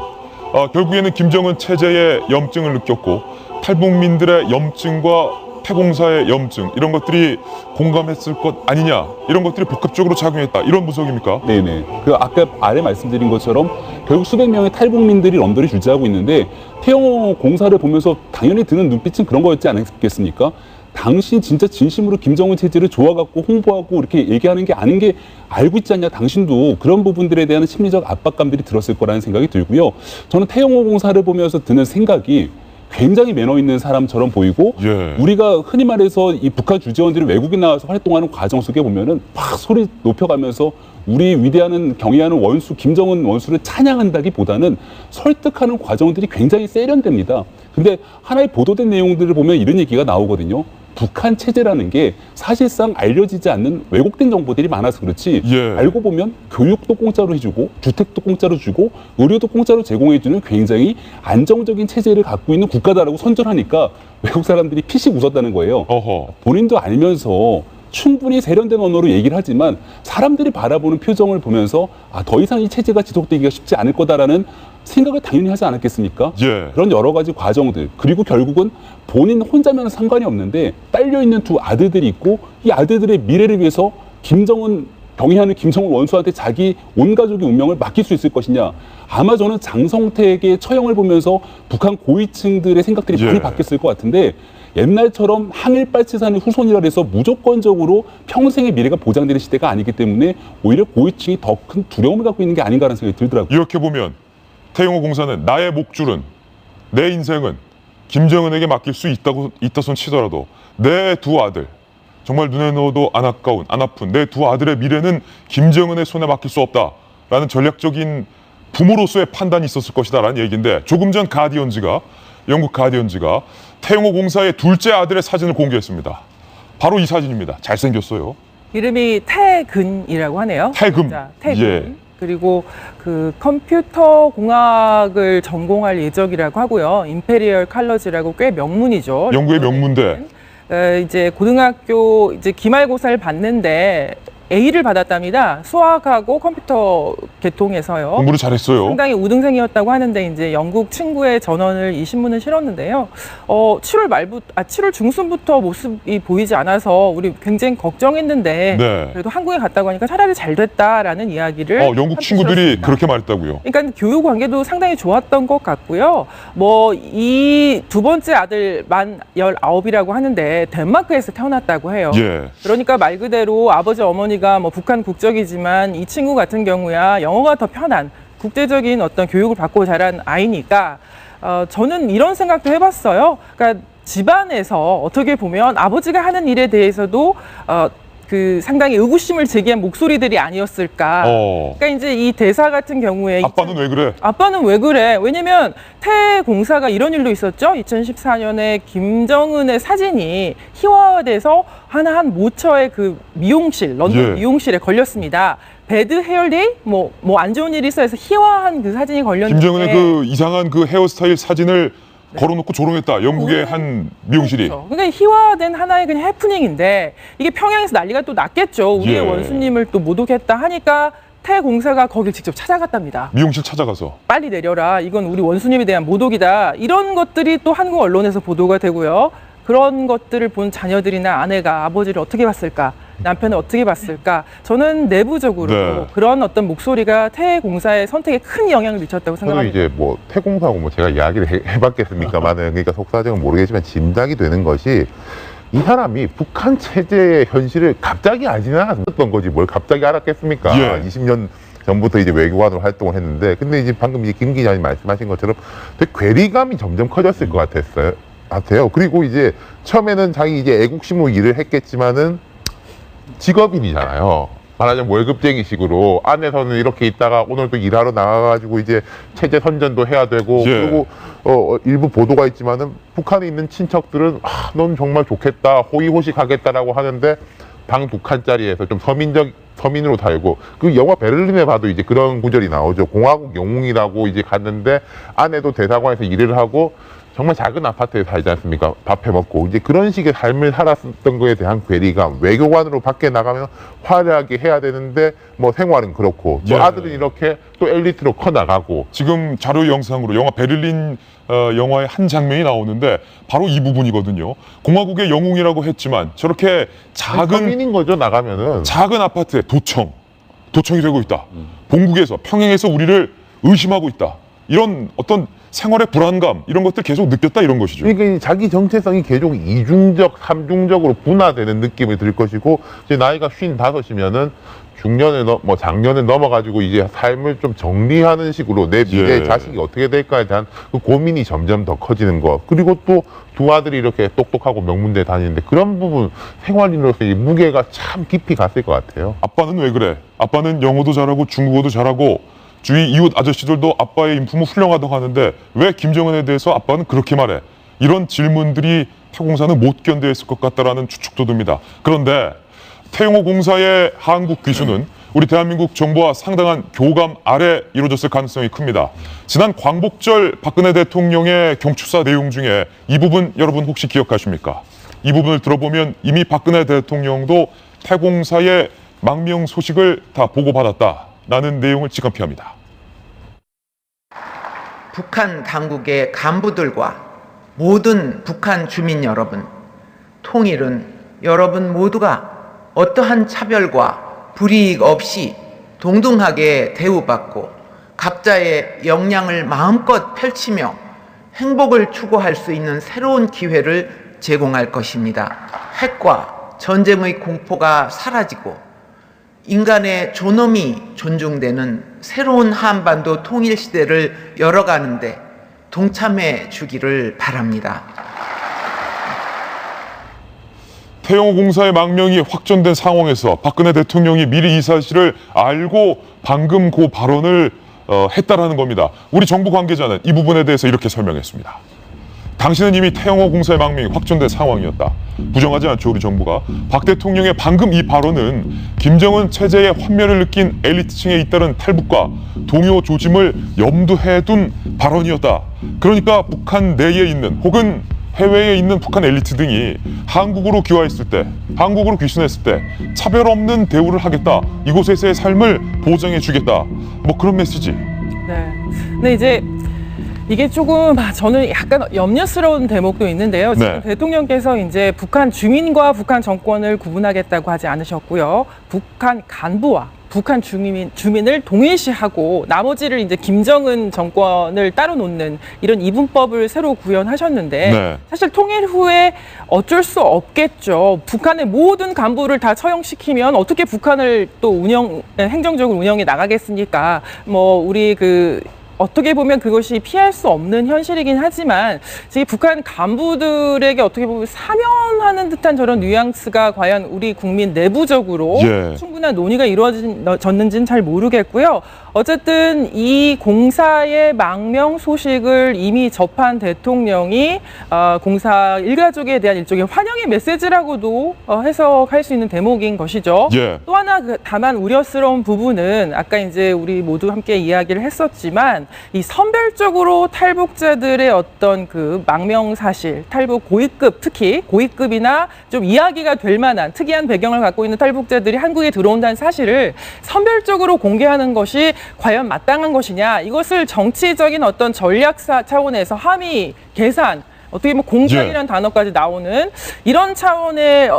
결국에는 김정은 체제의 염증을 느꼈고 탈북민들의 염증과 태공사의 염증 이런 것들이 공감했을 것 아니냐, 이런 것들이 복합적으로 작용했다, 이런 분석입니까? 네네. 그 아까 아래 말씀드린 것처럼 결국 수백 명의 탈북민들이 런던을 주재하고 있는데 태용호 공사를 보면서 당연히 드는 눈빛은 그런 거였지 않겠습니까? 당신 진짜 진심으로 김정은 체제를 좋아갖고 홍보하고 이렇게 얘기하는 게 아닌 게 알고 있지 않냐, 당신도. 그런 부분들에 대한 심리적 압박감들이 들었을 거라는 생각이 들고요. 저는 태용호 공사를 보면서 드는 생각이 굉장히 매너 있는 사람처럼 보이고 우리가 흔히 말해서 이 북한 주재원들이 외국에 나와서 활동하는 과정 속에 보면은 막 소리 높여가면서 우리 위대한 경애하는 원수 김정은 원수를 찬양한다기보다는 설득하는 과정들이 굉장히 세련됩니다. 근데 하나의 보도된 내용들을 보면 이런 얘기가 나오거든요. 북한 체제라는 게 사실상 알려지지 않는 왜곡된 정보들이 많아서 그렇지 알고 보면 교육도 공짜로 해주고 주택도 공짜로 주고 의료도 공짜로 제공해주는 굉장히 안정적인 체제를 갖고 있는 국가다라고 선전하니까 외국 사람들이 피식 웃었다는 거예요. 본인도 알면서 충분히 세련된 언어로 얘기를 하지만 사람들이 바라보는 표정을 보면서 더 이상 이 체제가 지속되기가 쉽지 않을 거다라는 생각을 당연히 하지 않았겠습니까? 그런 여러 가지 과정들, 그리고 결국은 본인 혼자면 상관이 없는데 딸려있는 두 아들들이 있고 이 아들들의 미래를 위해서 김정은 경애하는 김정은 원수한테 자기 온 가족의 운명을 맡길 수 있을 것이냐. 아마 저는 장성택의 처형을 보면서 북한 고위층들의 생각들이 많이 바뀌었을 것 같은데 옛날처럼 항일 빨치산의 후손이라 해서 무조건적으로 평생의 미래가 보장되는 시대가 아니기 때문에 오히려 고위층이 더 큰 두려움을 갖고 있는 게 아닌가라는 생각이 들더라고요. 이렇게 보면 태용호 공사는 나의 목줄은, 내 인생은 김정은에게 맡길 수 있다손 치더라도 내 두 아들, 정말 눈에 넣어도 안 아까운, 안 아픈 내 두 아들의 미래는 김정은의 손에 맡길 수 없다라는 전략적인 부모로서의 판단이 있었을 것이다라는 얘기인데, 조금 전 영국 가디언지가 태용호 공사의 둘째 아들의 사진을 공개했습니다. 바로 이 사진입니다. 잘생겼어요. 이름이 태근이라고 하네요. 태근. 태근. 그리고 그 컴퓨터 공학을 전공할 예정이라고 하고요. 임페리얼 칼러지라고 꽤 명문이죠. 영국의 명문대. 이제 고등학교 이제 기말고사를 봤는데 A를 받았답니다. 수학하고 컴퓨터 계통에서요. 공부를 잘했어요. 상당히 우등생이었다고 하는데 이제 영국 친구의 전원을 이 신문은 실었는데요. 7월 중순부터 모습이 보이지 않아서 우리 굉장히 걱정했는데 네. 그래도 한국에 갔다고 하니까 차라리 잘 됐다라는 이야기를 영국 친구들이 실었습니다. 그렇게 말했다고요. 그러니까 교육 관계도 상당히 좋았던 것 같고요. 뭐 이 두 번째 아들 만 19이라고 하는데 덴마크에서 태어났다고 해요. 예. 그러니까 말 그대로 아버지 어머니가 뭐 북한 국적이지만 이 친구 같은 경우야 영어가 더 편한 국제적인 어떤 교육을 받고 자란 아이니까 저는 이런 생각도 해봤어요. 그러니까 집안에서 어떻게 보면 아버지가 하는 일에 대해서도 상당히 의구심을 제기한 목소리들이 아니었을까. 그러니까 이제 이 대사 같은 경우에 아빠는 왜 그래? 아빠는 왜 그래? 왜냐면 태공사가 이런 일도 있었죠. 2014년에 김정은의 사진이 희화화돼서 한 모처의 그 미용실, 런던 미용실에 걸렸습니다. 배드 헤어데이? 뭐 안 좋은 일이 있어 해서 희화한 그 사진이 걸렸는데 김정은의 그 이상한 그 헤어스타일 사진을 걸어놓고 조롱했다. 영국의 한 미용실이. 그렇죠. 그러니까 희화된 하나의 그냥 해프닝인데 이게 평양에서 난리가 또 났겠죠. 우리의 원수님을 또 모독했다 하니까 태공사가 거길 직접 찾아갔답니다. 미용실 찾아가서. 빨리 내려라. 이건 우리 원수님에 대한 모독이다. 이런 것들이 또 한국 언론에서 보도가 되고요. 그런 것들을 본 자녀들이나 아내가 아버지를 어떻게 봤을까? 남편을 어떻게 봤을까? 저는 내부적으로 그런 어떤 목소리가 태공사의 선택에 큰 영향을 미쳤다고 생각합니다. 저도 이제 뭐 태공사하고 뭐 제가 이야기를 해봤겠습니까만은 그러니까 속사정은 모르겠지만 짐작이 되는 것이 이 사람이 북한 체제의 현실을 갑자기 알지는 않았던 거지 뭘 갑자기 알았겠습니까? 20년 전부터 이제 외교관으로 활동을 했는데 근데 이제 방금 이제 김 기자님 말씀하신 것처럼 되게 괴리감이 점점 커졌을 것 같아요. 그리고 이제 처음에는 자기 이제 애국심으로 일을 했겠지만은 직업인이잖아요. 말하자면 월급쟁이식으로 안에서는 이렇게 있다가 오늘 또 일하러 나가가지고 이제 체제 선전도 해야 되고 그리고 일부 보도가 있지만은 북한에 있는 친척들은 넌 정말 좋겠다 호의호식하겠다라고 하는데 방 2칸짜리에서 좀 서민으로 살고 그 영화 베를린에 봐도 이제 그런 구절이 나오죠. 공화국 영웅이라고 이제 갔는데 아내도 대사관에서 일을 하고 정말 작은 아파트에 살지 않습니까? 밥 해먹고 이제 그런 식의 삶을 살았던 거에 대한 괴리감. 외교관으로 밖에 나가면 화려하게 해야 되는데 뭐 생활은 그렇고 또 아들은 이렇게 또 엘리트로 커나가고 지금 자료 영상으로 영화 베를린 영화의 한 장면이 나오는데 바로 이 부분이거든요. 공화국의 영웅이라고 했지만 저렇게 작은 서민인 거죠 나가면은 작은 아파트에 도청이 되고 있다. 본국에서 평양에서 우리를 의심하고 있다. 이런 어떤 생활의 불안감 이런 것들 계속 느꼈다 이런 것이죠. 그러니까 자기 정체성이 계속 이중적, 삼중적으로 분화되는 느낌이 들 것이고 이제 나이가 55이면은 중년에 뭐 작년에 넘어가지고 이제 삶을 좀 정리하는 식으로 내 미래 자식이 어떻게 될까에 대한 그 고민이 점점 더 커지는 것. 그리고 또 두 아들이 이렇게 똑똑하고 명문대 다니는데 그런 부분 생활인으로서 이 무게가 참 깊이 갔을 것 같아요. 아빠는 왜 그래? 아빠는 영어도 잘하고 중국어도 잘하고 주위 이웃 아저씨들도 아빠의 인품은 훌륭하다고 하는데 왜 김정은에 대해서 아빠는 그렇게 말해? 이런 질문들이 태공사는 못 견뎌했을 것 같다라는 추측도 듭니다. 그런데 태영호 공사의 한국 귀수는 우리 대한민국 정부와 상당한 교감 아래 이루어졌을 가능성이 큽니다. 지난 광복절 박근혜 대통령의 경축사 내용 중에 이 부분 여러분 혹시 기억하십니까? 이 부분을 들어보면 이미 박근혜 대통령도 태공사의 망명 소식을 다 보고받았다라는 내용을 직감피합니다. 북한 당국의 간부들과 모든 북한 주민 여러분, 통일은 여러분 모두가 어떠한 차별과 불이익 없이 동등하게 대우받고 각자의 역량을 마음껏 펼치며 행복을 추구할 수 있는 새로운 기회를 제공할 것입니다. 핵과 전쟁의 공포가 사라지고 인간의 존엄이 존중되는 새로운 한반도 통일 시대를 열어가는데 동참해 주기를 바랍니다. 태영호 공사의 망명이 확정된 상황에서 박근혜 대통령이 미리 이 사실을 알고 방금 그 발언을 했다라는 겁니다. 우리 정부 관계자는 이 부분에 대해서 이렇게 설명했습니다. 당시는 이미 태영호 공사의 망명이 확정된 상황이었다. 부정하지 않죠, 우리 정부가. 박 대통령의 방금 이 발언은 김정은 체제의 환멸을 느낀 엘리트층에 잇따른 탈북과 동요 조짐을 염두에 둔 발언이었다. 그러니까 북한 내에 있는 혹은 해외에 있는 북한 엘리트 등이 한국으로 귀화했을 때, 한국으로 귀순했을 때 차별 없는 대우를 하겠다. 이곳에서의 삶을 보장해 주겠다. 뭐 그런 메시지. 네. 근데 이제 이게 조금 저는 약간 염려스러운 대목도 있는데요. 지금 네. 대통령께서 이제 북한 주민과 북한 정권을 구분하겠다고 하지 않으셨고요. 북한 간부와 북한 주민을 동일시하고 나머지를 이제 김정은 정권을 따로 놓는 이런 이분법을 새로 구현하셨는데 네. 사실 통일 후에 어쩔 수 없겠죠. 북한의 모든 간부를 다 처형시키면 어떻게 북한을 또 행정적으로 운영해 나가겠습니까? 뭐 우리 어떻게 보면 그것이 피할 수 없는 현실이긴 하지만 지금 북한 간부들에게 어떻게 보면 사면하는 듯한 저런 뉘앙스가 과연 우리 국민 내부적으로 충분한 논의가 이루어졌는지는 잘 모르겠고요. 어쨌든 이 공사의 망명 소식을 이미 접한 대통령이 공사 일가족에 대한 일종의 환영의 메시지라고도 해석할 수 있는 대목인 것이죠. 또 하나 다만 우려스러운 부분은 아까 이제 우리 모두 함께 이야기를 했었지만 이 선별적으로 탈북자들의 어떤 그 망명 사실, 탈북 고위급, 특히 고위급이나 좀 이야기가 될 만한 특이한 배경을 갖고 있는 탈북자들이 한국에 들어온다는 사실을 선별적으로 공개하는 것이 과연 마땅한 것이냐, 이것을 정치적인 어떤 전략사 차원에서 함의, 계산, 어떻게 보면 공작이라는 단어까지 나오는 이런 차원의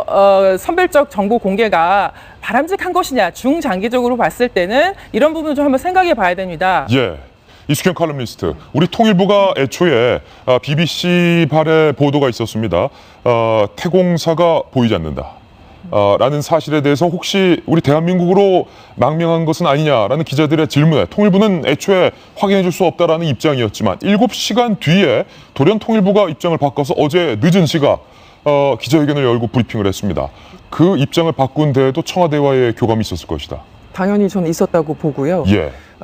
선별적 정보 공개가 바람직한 것이냐, 중장기적으로 봤을 때는 이런 부분을 좀 한번 생각해 봐야 됩니다. 이수경 칼럼니스트, 우리 통일부가 애초에 BBC 발의 보도가 있었습니다. 태공사가 보이지 않는다. 라는 사실에 대해서 혹시 우리 대한민국으로 망명한 것은 아니냐라는 기자들의 질문에 통일부는 애초에 확인해 줄 수 없다라는 입장이었지만 7시간 뒤에 돌연 통일부가 입장을 바꿔서 어제 늦은 시각 기자회견을 열고 브리핑을 했습니다. 그 입장을 바꾼 데에도 청와대와의 교감이 있었을 것이다. 당연히 저는 있었다고 보고요.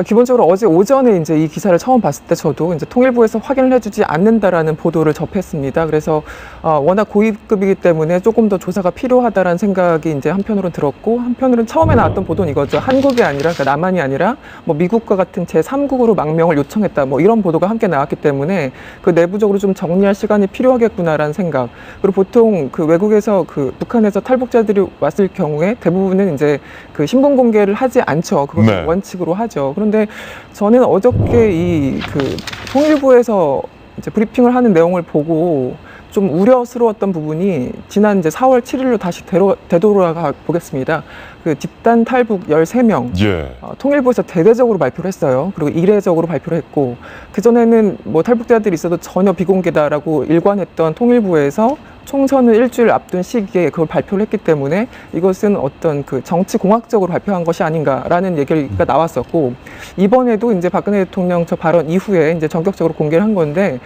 기본적으로 어제 오전에 이제 이 기사를 처음 봤을 때 저도 이제 통일부에서 확인을 해주지 않는다라는 보도를 접했습니다. 그래서 워낙 고위급이기 때문에 조금 더 조사가 필요하다라는 생각이 이제 한편으로는 들었고, 한편으로는 처음에 나왔던 보도는 이거죠. 한국이 아니라, 그러니까 남한이 아니라 뭐 미국과 같은 제3국으로 망명을 요청했다, 뭐 이런 보도가 함께 나왔기 때문에 그 내부적으로 좀 정리할 시간이 필요하겠구나라는 생각. 그리고 보통 그 외국에서 그 북한에서 탈북자들이 왔을 경우에 대부분은 이제 그 신분 공개를 하지 않죠. 그것을 원칙으로 하죠. 그런데 저는 어저께 이 그 통일부에서 이제 브리핑을 하는 내용을 보고 좀 우려스러웠던 부분이, 지난 이제 4월 7일로 다시 되돌아가 보겠습니다. 그 집단 탈북 13명 통일부에서 대대적으로 발표를 했어요. 그리고 이례적으로 발표를 했고, 그전에는 뭐 탈북자들이 있어도 전혀 비공개다라고 일관했던 통일부에서 총선을 일주일 앞둔 시기에 그걸 발표를 했기 때문에 이것은 어떤 그 정치공학적으로 발표한 것이 아닌가라는 얘기가 나왔었고, 이번에도 이제 박근혜 대통령 저 발언 이후에 이제 전격적으로 공개를 한 건데,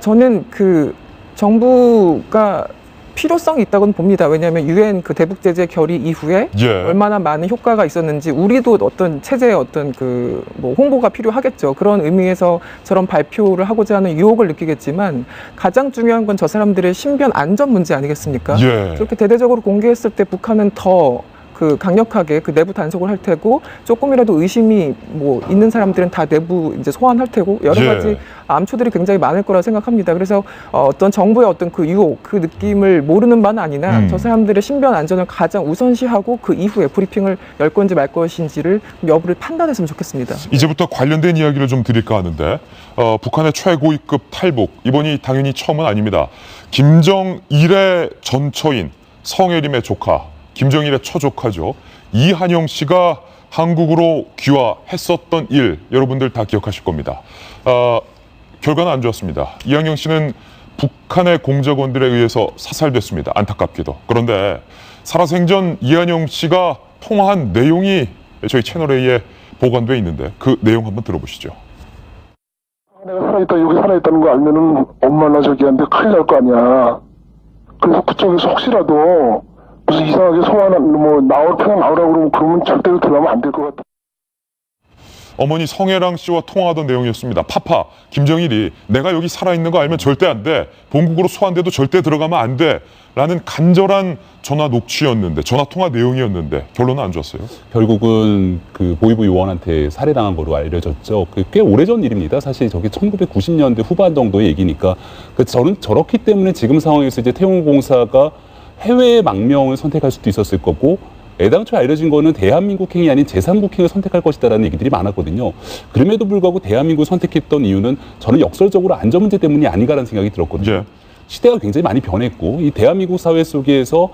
저는 그 정부가 필요성이 있다고는 봅니다. 왜냐하면 유엔 그 대북 제재 결의 이후에 얼마나 많은 효과가 있었는지, 우리도 어떤 체제의 어떤 그 뭐 홍보가 필요하겠죠. 그런 의미에서 저런 발표를 하고자 하는 유혹을 느끼겠지만, 가장 중요한 건 저 사람들의 신변 안전 문제 아니겠습니까? 그렇게 대대적으로 공개했을 때 북한은 더 그 강력하게 그 내부 단속을 할 테고, 조금이라도 의심이 뭐 있는 사람들은 다 내부 이제 소환할 테고, 여러 가지 암초들이 굉장히 많을 거라 생각합니다. 그래서 어떤 정부의 어떤 그 유혹, 그 느낌을 모르는 바는 아니나 저 사람들의 신변 안전을 가장 우선시하고 그 이후에 브리핑을 열 건지 말 것인지를 여부를 판단했으면 좋겠습니다. 이제부터 관련된 이야기를 좀 드릴까 하는데, 북한의 최고위급 탈북, 이번이 당연히 처음은 아닙니다. 김정일의 전처인 성혜림의 조카, 김정일의 처조카죠. 이한영 씨가 한국으로 귀화했었던 일, 여러분들 다 기억하실 겁니다. 결과는 안 좋았습니다. 이한영 씨는 북한의 공작원들에 의해서 사살됐습니다. 안타깝게도. 그런데 살아생전 이한영 씨가 통화한 내용이 저희 채널A에 보관돼 있는데, 그 내용 한번 들어보시죠. 내가 살아있다, 여기 살아있다는 거 알면은 엄마나 저기한테 큰일 날 거 아니야. 그래서 그쪽에서 혹시라도 무슨 이상하게 소환한, 뭐, 그냥 나오라고 그러면 절대로 들어가면 안 될 것 같아. 어머니 성혜랑 씨와 통화하던 내용이었습니다. 파파, 김정일이 내가 여기 살아있는 거 알면 절대 안 돼. 본국으로 소환돼도 절대 들어가면 안 돼. 라는 간절한 전화 녹취였는데, 전화 통화 내용이었는데 결론은 안 좋았어요. 결국은 그 보위부 요원한테 살해당한 거로 알려졌죠. 꽤 오래전 일입니다. 사실 저게 1990년대 후반 정도의 얘기니까. 저는 저렇기 때문에 지금 상황에서 이제 태용호공사가 해외 망명을 선택할 수도 있었을 거고, 애당초에 알려진 거는 대한민국행이 아닌 제3국행을 선택할 것이다라는 얘기들이 많았거든요. 그럼에도 불구하고 대한민국을 선택했던 이유는 저는 역설적으로 안전 문제 때문이 아닌가라는 생각이 들었거든요. 예. 시대가 굉장히 많이 변했고 이 대한민국 사회 속에서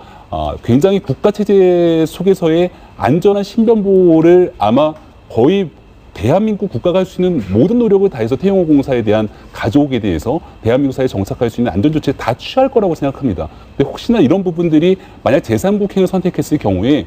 굉장히 국가 체제 속에서의 안전한 신변 보호를 아마 거의 대한민국 국가가 할 수 있는 모든 노력을 다해서 태용호공사에 대한 가족에 대해서 대한민국 사회에 정착할 수 있는 안전 조치를 다 취할 거라고 생각합니다. 근데 혹시나 이런 부분들이 만약 제3국행을 선택했을 경우에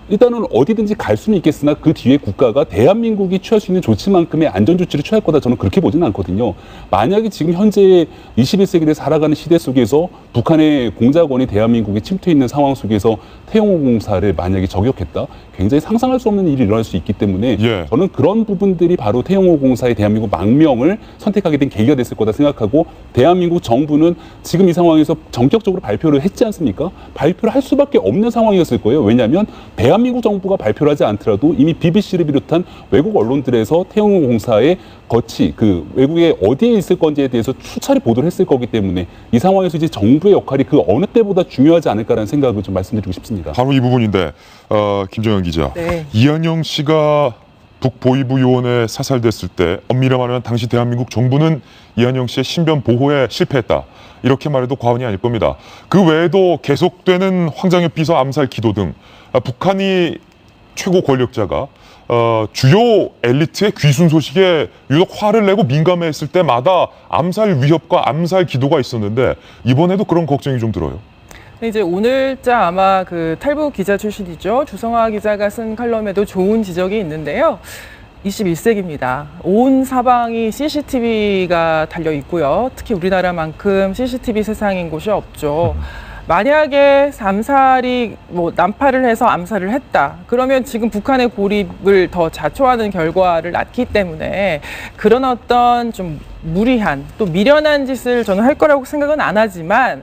일단은 어디든지 갈 수는 있겠으나 그 뒤에 국가가 대한민국이 취할 수 있는 조치만큼의 안전조치를 취할 거다 저는 그렇게 보지는 않거든요. 만약에 지금 현재 21세기를 살아가는 시대 속에서 북한의 공작원이 대한민국에 침투해 있는 상황 속에서 태용호공사를 만약에 저격했다? 굉장히 상상할 수 없는 일이 일어날 수 있기 때문에 저는 그런 부분들이 바로 태용호공사의 대한민국 망명을 선택하게 된 계기가 됐을 거다 생각하고 대한민국 정부는 지금 이 상황에서 전격적으로 발표를 했지 않습니까? 발표를 할 수밖에 없는 상황이었을 거예요. 왜냐하면 대한민국 정부가 발표를 하지 않더라도 이미 BBC를 비롯한 외국 언론들에서 태용호공사의 거치, 그 외국에 어디에 있을 건지에 대해서 수차례 보도를 했을 거기 때문에 이 상황에서 이제 정부의 역할이 그 어느 때보다 중요하지 않을까라는 생각을 좀 말씀드리고 싶습니다. 바로 이 부분인데 김정현 기자, 네. 이한영 씨가 북보위부 요원에 사살됐을 때 엄밀히 말하면 당시 대한민국 정부는 이한영 씨의 신변 보호에 실패했다. 이렇게 말해도 과언이 아닐 겁니다. 그 외에도 계속되는 황장엽 비서 암살 기도 등 북한이 최고 권력자가 주요 엘리트의 귀순 소식에 유독 화를 내고 민감해했을 때마다 암살 위협과 암살 기도가 있었는데 이번에도 그런 걱정이 좀 들어요. 이제 오늘자 아마 그 탈북 기자 출신이죠. 주성화 기자가 쓴 칼럼에도 좋은 지적이 있는데요. 21세기입니다. 온 사방이 CCTV가 달려 있고요. 특히 우리나라만큼 CCTV 세상인 곳이 없죠. 만약에 암살이 난파를 해서 암살을 했다. 그러면 지금 북한의 고립을 더 자초하는 결과를 낳기 때문에 그런 어떤 좀 무리한 또 미련한 짓을 저는 할 거라고 생각은 안 하지만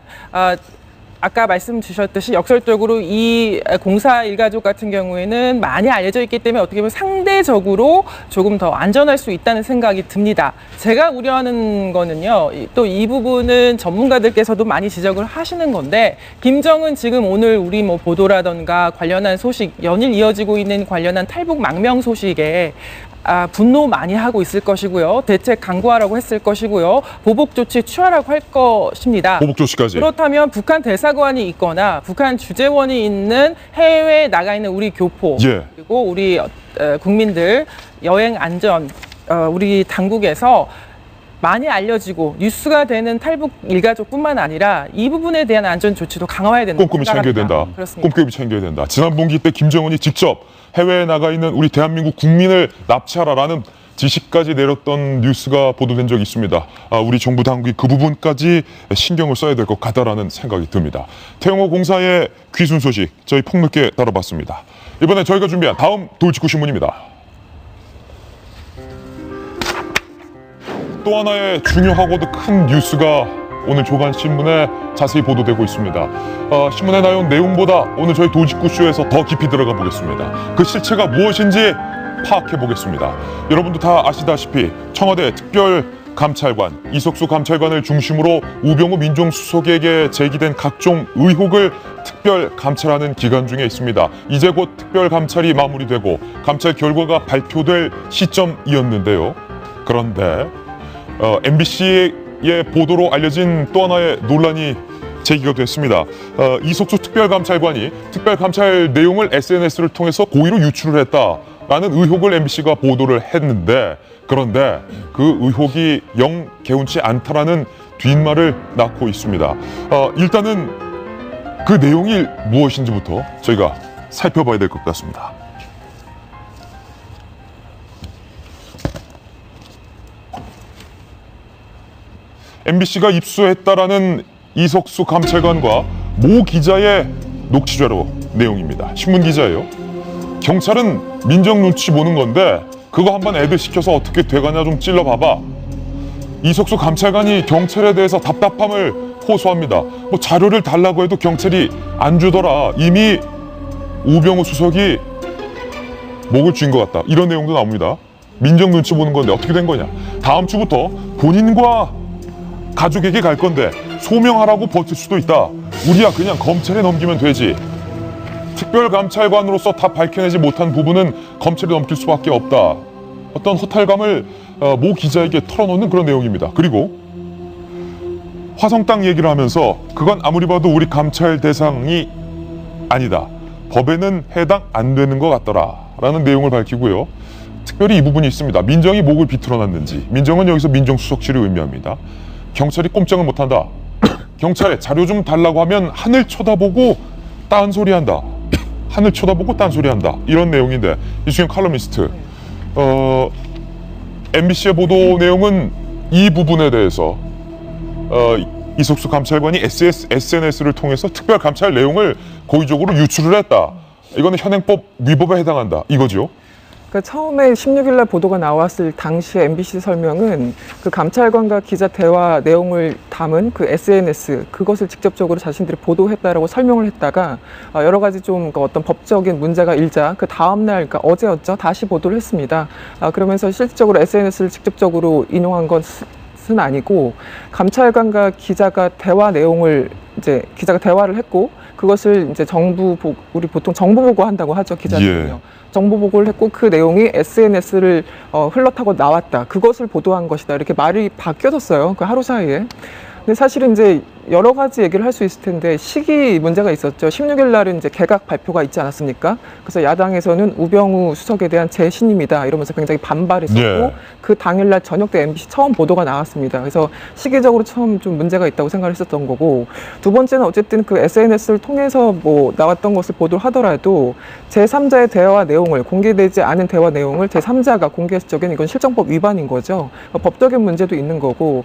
아까 말씀 주셨듯이 역설적으로 이 공사 일가족 같은 경우에는 많이 알려져 있기 때문에 어떻게 보면 상대적으로 조금 더 안전할 수 있다는 생각이 듭니다. 제가 우려하는 거는요. 또 이 부분은 전문가들께서도 많이 지적을 하시는 건데 김정은 지금 오늘 우리 보도라던가 관련한 소식 연일 이어지고 있는 관련한 탈북 망명 소식에 분노 많이 하고 있을 것이고요. 대책 강구하라고 했을 것이고요. 보복 조치 취하라고 할 것입니다. 보복 조치까지. 그렇다면 북한 대사관이 있거나 북한 주재원이 있는 해외에 나가 있는 우리 교포 그리고 우리 국민들 여행 안전 우리 당국에서 많이 알려지고 뉴스가 되는 탈북 일가족뿐만 아니라 이 부분에 대한 안전 조치도 강화해야 된다. 꼼꼼히 챙겨야 된다. 그렇습니다. 꼼꼼히 챙겨야 된다. 지난 분기 때 김정은이 직접 해외에 나가 있는 우리 대한민국 국민을 납치하라라는 지시까지 내렸던 뉴스가 보도된 적이 있습니다. 우리 정부 당국이 그 부분까지 신경을 써야 될 것 같다라는 생각이 듭니다. 태용호공사의 귀순 소식 저희 폭넓게 다뤄봤습니다. 이번에 저희가 준비한 다음 돌직구 신문입니다. 또 하나의 중요하고도 큰 뉴스가 오늘 조간신문에 자세히 보도되고 있습니다. 신문에 나온 내용보다 오늘 저희 돌직구쇼에서 더 깊이 들어가 보겠습니다. 그 실체가 무엇인지 파악해 보겠습니다. 여러분도 다 아시다시피 청와대 특별감찰관 이석수 감찰관을 중심으로 우병우 민정수석에게 제기된 각종 의혹을 특별감찰하는 기간 중에 있습니다. 이제 곧 특별감찰이 마무리되고 감찰 결과가 발표될 시점이었는데요. 그런데 MBC의 보도로 알려진 또 하나의 논란이 제기가 됐습니다. 이석수 특별감찰관이 특별감찰 내용을 SNS를 통해서 고의로 유출을 했다라는 의혹을 MBC가 보도를 했는데 그런데 그 의혹이 영 개운치 않다라는 뒷말을 낳고 있습니다. 일단은 그 내용이 무엇인지부터 저희가 살펴봐야 될 것 같습니다. MBC가 입수했다라는 이석수 감찰관과 모 기자의 녹취자료 내용입니다. 신문 기자예요. 경찰은 민정 눈치 보는 건데 그거 한번 애드 시켜서 어떻게 돼가냐 좀 찔러봐봐. 이석수 감찰관이 경찰에 대해서 답답함을 호소합니다. 뭐 자료를 달라고 해도 경찰이 안 주더라. 이미 우병우 수석이 목을 쥔 것 같다. 이런 내용도 나옵니다. 민정 눈치 보는 건데 어떻게 된 거냐. 다음 주부터 본인과 가족에게 갈 건데 소명하라고 버틸 수도 있다. 우리야 그냥 검찰에 넘기면 되지. 특별감찰관으로서 다 밝혀내지 못한 부분은 검찰에 넘길 수밖에 없다. 어떤 허탈감을 모 기자에게 털어놓는 그런 내용입니다. 그리고 화성 땅 얘기를 하면서 그건 아무리 봐도 우리 감찰 대상이 아니다. 법에는 해당 안 되는 것 같더라. 라는 내용을 밝히고요. 특별히 이 부분이 있습니다. 민정이 목을 비틀어놨는지. 민정은 여기서 민정수석실을 의미합니다. 경찰이 꼼짝을 못한다. 경찰에 자료 좀 달라고 하면 하늘 쳐다보고 딴소리한다. 하늘 쳐다보고 딴소리한다. 이런 내용인데 이수경 칼럼니스트 MBC의 보도 내용은 이 부분에 대해서 이석수 감찰관이 SNS를 통해서 특별 감찰 내용을 고의적으로 유출을 했다. 이거는 현행법 위법에 해당한다. 이거죠. 그러니까 처음에 16일 날 보도가 나왔을 당시에 MBC 설명은 그 감찰관과 기자 대화 내용을 담은 그 SNS 그것을 직접적으로 자신들이 보도했다라고 설명을 했다가 여러 가지 좀 어떤 법적인 문제가 일자 그 다음 날 그러니까 어제였죠. 다시 보도를 했습니다. 그러면서 실질적으로 SNS를 직접적으로 인용한 것은 아니고 감찰관과 기자가 대화 내용을 이제 기자가 대화를 했고 그것을 이제 우리 보통 정보 보고한다고 하죠. 기자들은요. 예. 정보 보고를 했고 그 내용이 SNS를 흘러타고 나왔다. 그것을 보도한 것이다. 이렇게 말이 바뀌어졌어요. 그 하루 사이에. 근데 사실은 이제 여러 가지 얘기를 할 수 있을 텐데 시기 문제가 있었죠. 16일 날은 이제 개각 발표가 있지 않았습니까? 그래서 야당에서는 우병우 수석에 대한 재신임이다 이러면서 굉장히 반발했었고 예. 그 당일날 저녁 때 MBC 처음 보도가 나왔습니다. 그래서 시기적으로 처음 좀 문제가 있다고 생각을 했었던 거고 두 번째는 어쨌든 그 SNS를 통해서 뭐 나왔던 것을 보도를 하더라도 제3자의 대화 내용을 공개되지 않은 대화 내용을 제3자가 공개했을 적에는 이건 실정법 위반인 거죠. 법적인 문제도 있는 거고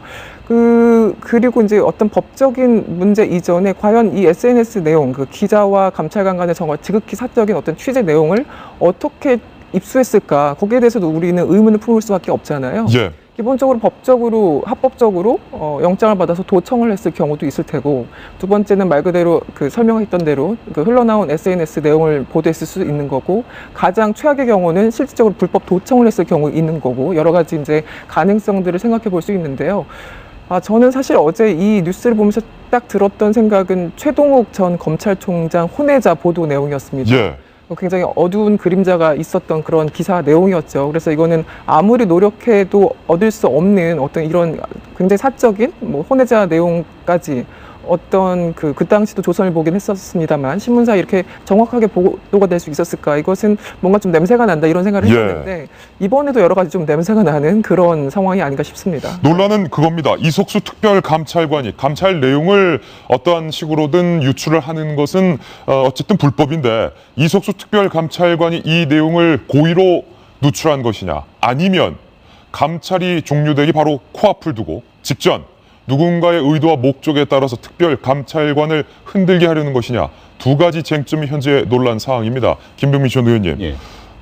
그리고 이제 어떤 법적인 문제 이전에 과연 이 SNS 내용, 그 기자와 감찰관 간의 정말 지극히 사적인 어떤 취재 내용을 어떻게 입수했을까? 거기에 대해서도 우리는 의문을 품을 수밖에 없잖아요. 예. 기본적으로 법적으로 합법적으로 영장을 받아서 도청을 했을 경우도 있을 테고 두 번째는 말 그대로 그 설명했던 대로 그 흘러나온 SNS 내용을 보도했을 수 있는 거고 가장 최악의 경우는 실질적으로 불법 도청을 했을 경우 있는 거고 여러 가지 이제 가능성들을 생각해 볼 수 있는데요. 저는 사실 어제 이 뉴스를 보면서 딱 들었던 생각은 최동욱 전 검찰총장 혼외자 보도 내용이었습니다. 예. 굉장히 어두운 그림자가 있었던 그런 기사 내용이었죠. 그래서 이거는 아무리 노력해도 얻을 수 없는 어떤 이런 굉장히 사적인 뭐 혼외자 내용까지 어떤 그 당시도 조선을 보긴 했었습니다만 신문사에 이렇게 정확하게 보도가 될 수 있었을까? 이것은 뭔가 좀 냄새가 난다 이런 생각을 했었는데 이번에도 여러 가지 좀 냄새가 나는 그런 상황이 아닌가 싶습니다. 논란은 그겁니다. 이석수 특별감찰관이 감찰 내용을 어떠한 식으로든 유출을 하는 것은 어쨌든 불법인데 이석수 특별감찰관이 이 내용을 고의로 누출한 것이냐 아니면 감찰이 종료되기 바로 코앞을 두고 직전 누군가의 의도와 목적에 따라서 특별감찰관을 흔들게 하려는 것이냐 두 가지 쟁점이 현재 논란 사항입니다. 김병민 전 의원님 예.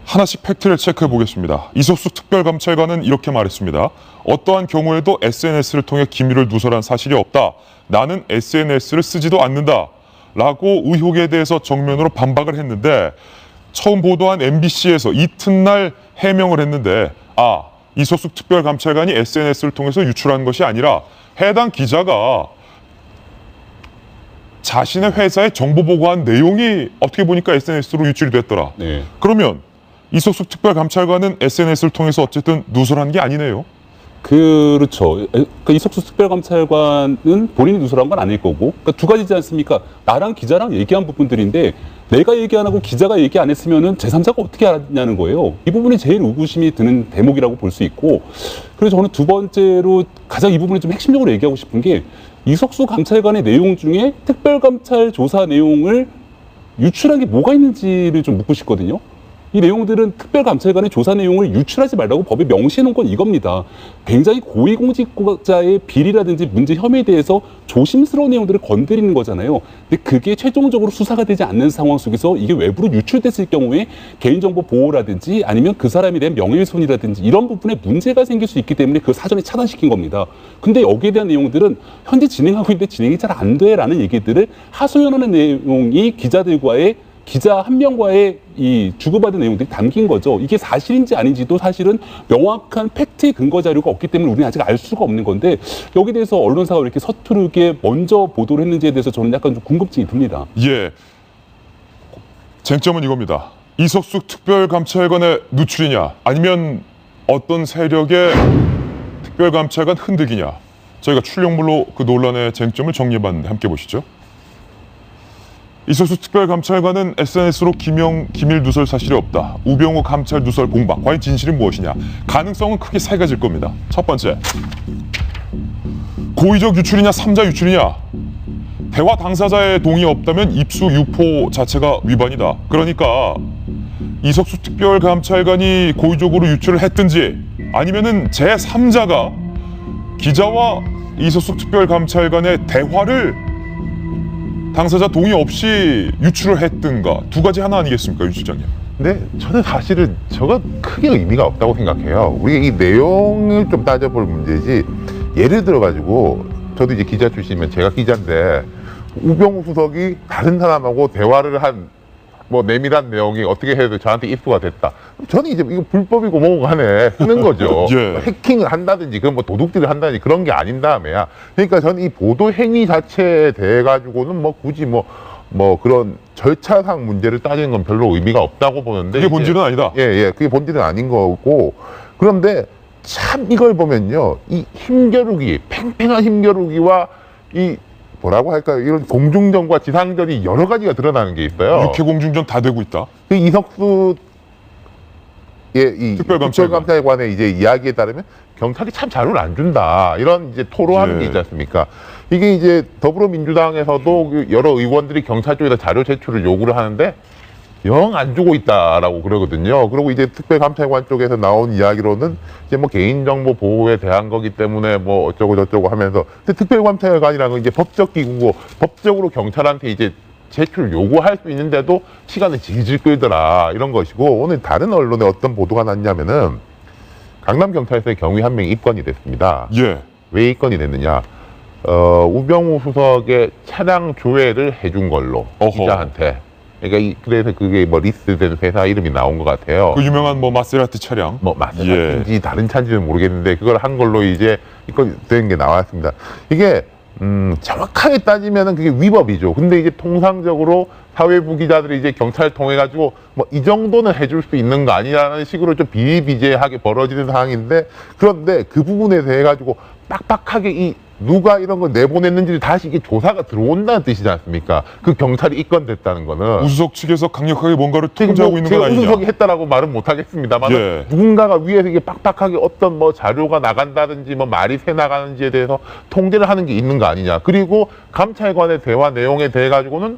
하나씩 팩트를 체크해 보겠습니다. 이석수 특별감찰관은 이렇게 말했습니다. 어떠한 경우에도 SNS를 통해 기밀을 누설한 사실이 없다. 나는 SNS를 쓰지도 않는다. 라고 의혹에 대해서 정면으로 반박을 했는데 처음 보도한 MBC에서 이튿날 해명을 했는데 이석수 특별감찰관이 SNS를 통해서 유출한 것이 아니라 해당 기자가 자신의 회사에 정보 보고한 내용이 어떻게 보니까 SNS로 유출이 됐더라. 네. 그러면 이석수 특별감찰관은 SNS를 통해서 어쨌든 누설한 게 아니네요. 그렇죠. 그러니까 이석수 특별감찰관은 본인이 누설한 건 아닐 거고 그러니까 두 가지지 않습니까? 나랑 기자랑 얘기한 부분들인데 내가 얘기 안 하고 기자가 얘기 안 했으면은 제3자가 어떻게 알았냐는 거예요. 이 부분이 제일 의구심이 드는 대목이라고 볼 수 있고 그래서 저는 두 번째로 가장 이 부분을 좀 핵심적으로 얘기하고 싶은 게 이석수 감찰관의 내용 중에 특별감찰 조사 내용을 유출한 게 뭐가 있는지를 좀 묻고 싶거든요. 이 내용들은 특별감찰관의 조사 내용을 유출하지 말라고 법에 명시해 놓은 건 이겁니다. 굉장히 고위공직자의 비리라든지 문제 혐의에 대해서 조심스러운 내용들을 건드리는 거잖아요. 근데 그게 최종적으로 수사가 되지 않는 상황 속에서 이게 외부로 유출됐을 경우에 개인정보 보호라든지 아니면 그 사람에 대한 명예훼손이라든지 이런 부분에 문제가 생길 수 있기 때문에 그 사전에 차단시킨 겁니다. 근데 여기에 대한 내용들은 현재 진행하고 있는데 진행이 잘 안 돼라는 얘기들을 하소연하는 내용이 기자들과의 기자 한 명과의 이 주고받은 내용들이 담긴 거죠. 이게 사실인지 아닌지도 사실은 명확한 팩트의 근거 자료가 없기 때문에 우리는 아직 알 수가 없는 건데 여기에 대해서 언론사가 왜 이렇게 서투르게 먼저 보도를 했는지에 대해서 저는 약간 좀 궁금증이 듭니다. 예. 쟁점은 이겁니다. 이석수 특별감찰관의 누출이냐 아니면 어떤 세력의 특별감찰관 흔들기냐. 저희가 출력물로 그 논란의 쟁점을 정리해봤는데 함께 보시죠. 이석수 특별감찰관은 SNS로 기밀 누설 사실이 없다. 우병우 감찰 누설 공박. 과연 진실은 무엇이냐? 가능성은 크게 세 가지일 겁니다. 첫 번째, 고의적 유출이냐 3자 유출이냐. 대화 당사자의 동의 없다면 입수 유포 자체가 위반이다. 그러니까 이석수 특별감찰관이 고의적으로 유출을 했든지 아니면은 제3자가 기자와 이석수 특별감찰관의 대화를 당사자 동의 없이 유출을 했든가 두 가지 하나 아니겠습니까, 유 실장님? 근데 저는 사실은 저거 크게 의미가 없다고 생각해요. 우리가 이 내용을 좀 따져볼 문제지. 예를 들어가지고 저도 이제 기자 출신이면 제가 기자인데 우병우 수석이 다른 사람하고 대화를 한 뭐 내밀한 내용이 어떻게 해도 저한테 입수가 됐다. 저는 이제 이거 불법이고 뭐고 간에 쓰는 거죠. 예. 해킹을 한다든지 그건 뭐 도둑질을 한다든지 그런 게 아닌 다음에야. 그러니까 저는 이 보도 행위 자체에 대해 가지고는 뭐 굳이 뭐 그런 절차상 문제를 따지는 건 별로 의미가 없다고 보는데 그게 본질은 아니다. 예, 그게 본질은 아닌 거고. 그런데 참 이걸 보면요, 이 힘겨루기, 팽팽한 힘겨루기와 이 뭐라고 할까요? 이런 공중전과 지상전이 여러 가지가 드러나는 게 있어요. 육해 공중전 다 되고 있다. 그 이석수 이 특별감찰관의 이제 이야기에 따르면 경찰이 참 자료를 안 준다. 이런 이제 토로하는 게 있지 않습니까? 이게 이제 더불어민주당에서도 여러 의원들이 경찰 쪽에다 자료 제출을 요구를 하는데 영 안 주고 있다라고 그러거든요. 그리고 이제 특별감찰관 쪽에서 나온 이야기로는 이제 뭐 개인정보 보호에 대한 거기 때문에 뭐 어쩌고 저쩌고 하면서, 근데 특별감찰관이라는 건 이제 법적 기구고 법적으로 경찰한테 이제 제출 요구할 수 있는데도 시간을 질질 끌더라, 이런 것이고, 오늘 다른 언론에 어떤 보도가 났냐면은 강남경찰서에 경위 한 명이 입건이 됐습니다. 예. 왜 입건이 됐느냐? 우병우 수석의 차량 조회를 해준 걸로 기자한테. 그러니까 그래서 그게 뭐 리스트된 회사 이름이 나온 것 같아요. 그 유명한 뭐 마세라티 차량. 뭐 마세라티인지 다른 차인지는 모르겠는데 그걸 한 걸로 이제 입건된 게 나왔습니다. 이게 정확하게 따지면은 그게 위법이죠. 근데 이제 통상적으로 사회부 기자들이 이제 경찰 통해 가지고 뭐 이 정도는 해줄 수 있는 거 아니라는 식으로 좀 비일비재하게 벌어지는 상황인데, 그런데 그 부분에 대해 가지고 빡빡하게 누가 이런 걸 내보냈는지를 다시 이게 조사가 들어온다는 뜻이지 않습니까? 그 경찰이 입건됐다는 거는. 우수석 측에서 강력하게 뭔가를 통제하고 있는 건 아니냐. 우수석이 했다라고 말은 못 하겠습니다만 누군가가 위에서 이게 빡빡하게 어떤 뭐 자료가 나간다든지 뭐 말이 새 나가는지에 대해서 통제를 하는 게 있는 거 아니냐. 그리고 감찰관의 대화 내용에 대해 가지고는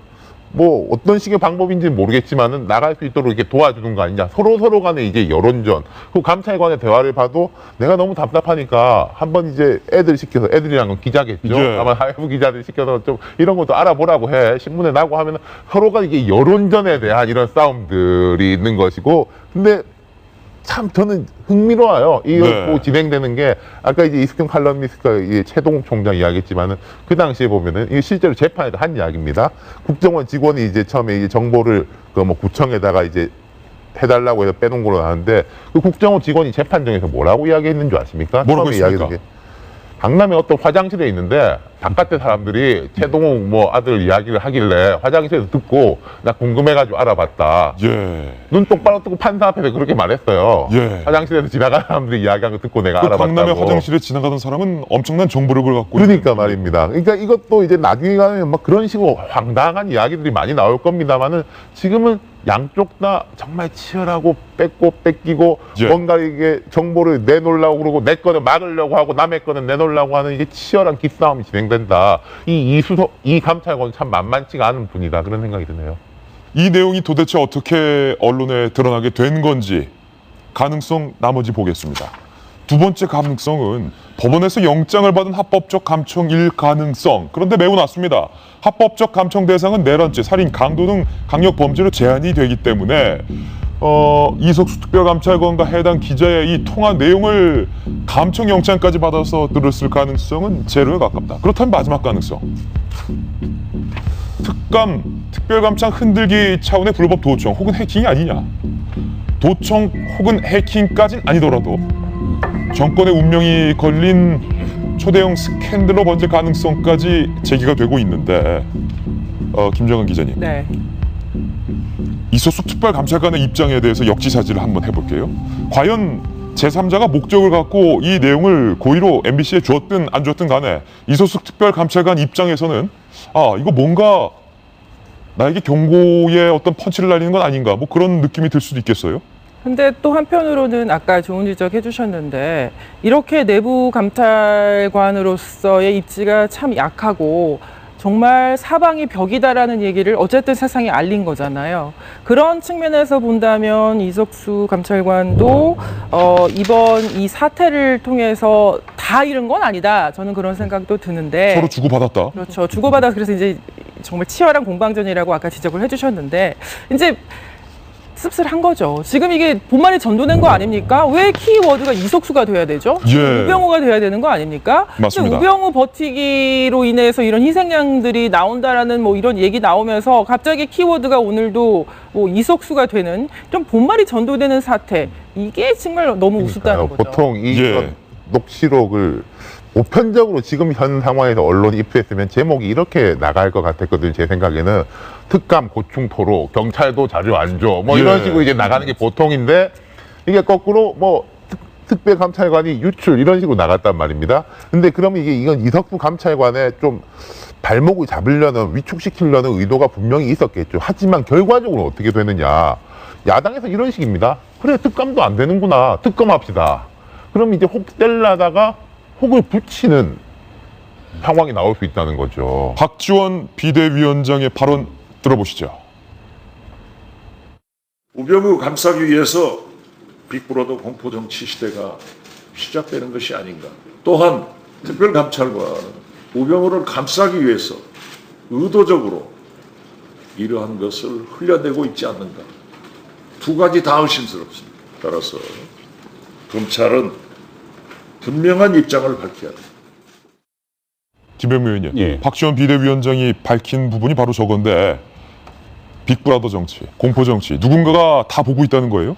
뭐 어떤 식의 방법인지는 모르겠지만은 나갈 수 있도록 이렇게 도와주는 거 아니냐. 서로 간에 이제 여론전. 그 감찰관의 대화를 봐도 내가 너무 답답하니까 한번 이제 애들 시켜서, 애들이란 건 기자겠죠. 아마 사회부 기자들 시켜서 좀 이런 것도 알아보라고 해. 신문에 나고 하면은 서로가 이게 여론전에 대한 이런 싸움들이 있는 것이고, 근데 참 저는 흥미로워요. 이거 뭐 진행되는 게, 아까 이제 이승경 칼럼니스트가 최동 총장 이야기했지만은 그 당시에 보면은 이게 실제로 재판에도 한 이야기입니다. 국정원 직원이 이제 처음에 이제 정보를 그 뭐 구청에다가 이제 해달라고 해서 빼놓은 걸로 나왔는데, 그 국정원 직원이 재판정에서 뭐라고 이야기했는 줄 아십니까? 뭐라고 했습니까? 강남에 어떤 화장실에 있는데 바깥에 사람들이 최동욱 뭐 아들 이야기를 하길래 화장실에서 듣고 나 궁금해가지고 알아봤다. 눈 똑바로 뜨고 판사 앞에서 그렇게 말했어요. 화장실에서 지나가는 사람들이 이야기한 거 듣고 내가 알아봤다고. 강남의 화장실에 지나가던 사람은 엄청난 정보력을 갖고 그러니까 말입니다. 그러니까 이것도 이제 나중에 가면 막 그런 식으로 황당한 이야기들이 많이 나올 겁니다만은, 지금은 양쪽 다 정말 치열하고 뺏고 뺏기고 뭔가 이게 정보를 내놓으려고 그러고 내 거는 막으려고 하고 남의 거는 내놓으려고 하는 이게 치열한 기싸움이 진행된다. 이 감찰관은 참 만만치가 않은 분이다, 그런 생각이 드네요. 이 내용이 도대체 어떻게 언론에 드러나게 된 건지 가능성 나머지 보겠습니다. 두 번째 가능성은 법원에서 영장을 받은 합법적 감청일 가능성. 그런데 매우 낮습니다. 합법적 감청 대상은 내란죄, 살인, 강도 등 강력 범죄로 제한이 되기 때문에 이석수 특별감찰관과 해당 기자의 이 통화 내용을 감청 영장까지 받아서 들었을 가능성은 제로에 가깝다. 그렇다면 마지막 가능성. 특별감찰 흔들기 차원의 불법 도청 혹은 해킹이 아니냐. 도청 혹은 해킹까진 아니더라도 정권의 운명이 걸린 초대형 스캔들로 번질 가능성까지 제기가 되고 있는데 김정은 기자님. 네. 이석수 특별감찰관의 입장에 대해서 역지사지를 한번 해볼게요. 과연 제3자가 목적을 갖고 이 내용을 고의로 MBC에 주었든 안 주었든 간에 이석수 특별감찰관 입장에서는 이거 뭔가 나에게 경고의 어떤 펀치를 날리는 건 아닌가 뭐 그런 느낌이 들 수도 있겠어요. 근데 또 한편으로는 아까 좋은 지적 해주셨는데 이렇게 내부 감찰관으로서의 입지가 참 약하고 정말 사방이 벽이다라는 얘기를 어쨌든 세상에 알린 거잖아요. 그런 측면에서 본다면 이석수 감찰관도 이번 이 사태를 통해서 다 잃은 건 아니다. 저는 그런 생각도 드는데 서로 주고받았다. 그렇죠. 주고받아 그래서 이제 정말 치열한 공방전이라고 아까 지적을 해주셨는데 이제 씁쓸한 거죠. 지금 이게 본말이 전도된 거 아닙니까? 왜 키워드가 이석수가 돼야 되죠? 예. 우병우가 돼야 되는 거 아닙니까? 맞습니다. 우병우 버티기로 인해서 이런 희생양들이 나온다라는 뭐 이런 얘기 나오면서 갑자기 키워드가 오늘도 뭐 이석수가 되는 좀 본말이 전도되는 사태. 이게 정말 너무 우습다는 거죠. 보통 이 녹취록을 보편적으로 지금 현 상황에서 언론이 입수했으면 제목이 이렇게 나갈 것 같았거든요. 제 생각에는 특감 고충 토로, 경찰도 자료 안 줘, 뭐 이런 식으로 이제 나가는 게 보통인데 이게 거꾸로 뭐 특별감찰관이 유출 이런 식으로 나갔단 말입니다. 근데 그러면 이건 이석수 감찰관의 좀 발목을 잡으려는 위축시키려는 의도가 분명히 있었겠죠. 하지만 결과적으로 어떻게 되느냐. 야당에서 이런 식입니다. 그래 특감도 안 되는구나. 특검합시다. 그럼 이제 혹 떼려다가 혹을 붙이는 상황이 나올 수 있다는 거죠. 박지원 비대위원장의 발언 들어보시죠. 우병우 감싸기 위해서 빅브로더 공포정치 시대가 시작되는 것이 아닌가. 또한 특별감찰관은 우병우를 감싸기 위해서 의도적으로 이러한 것을 흘려내고 있지 않는가. 두 가지 다 의심스럽습니다. 따라서 검찰은 분명한 입장을 밝혀야 합니다. 김병민 의원님, 박지원 비대위원장이 밝힌 부분이 바로 저건데 빅브라더 정치, 공포 정치 누군가가 다 보고 있다는 거예요?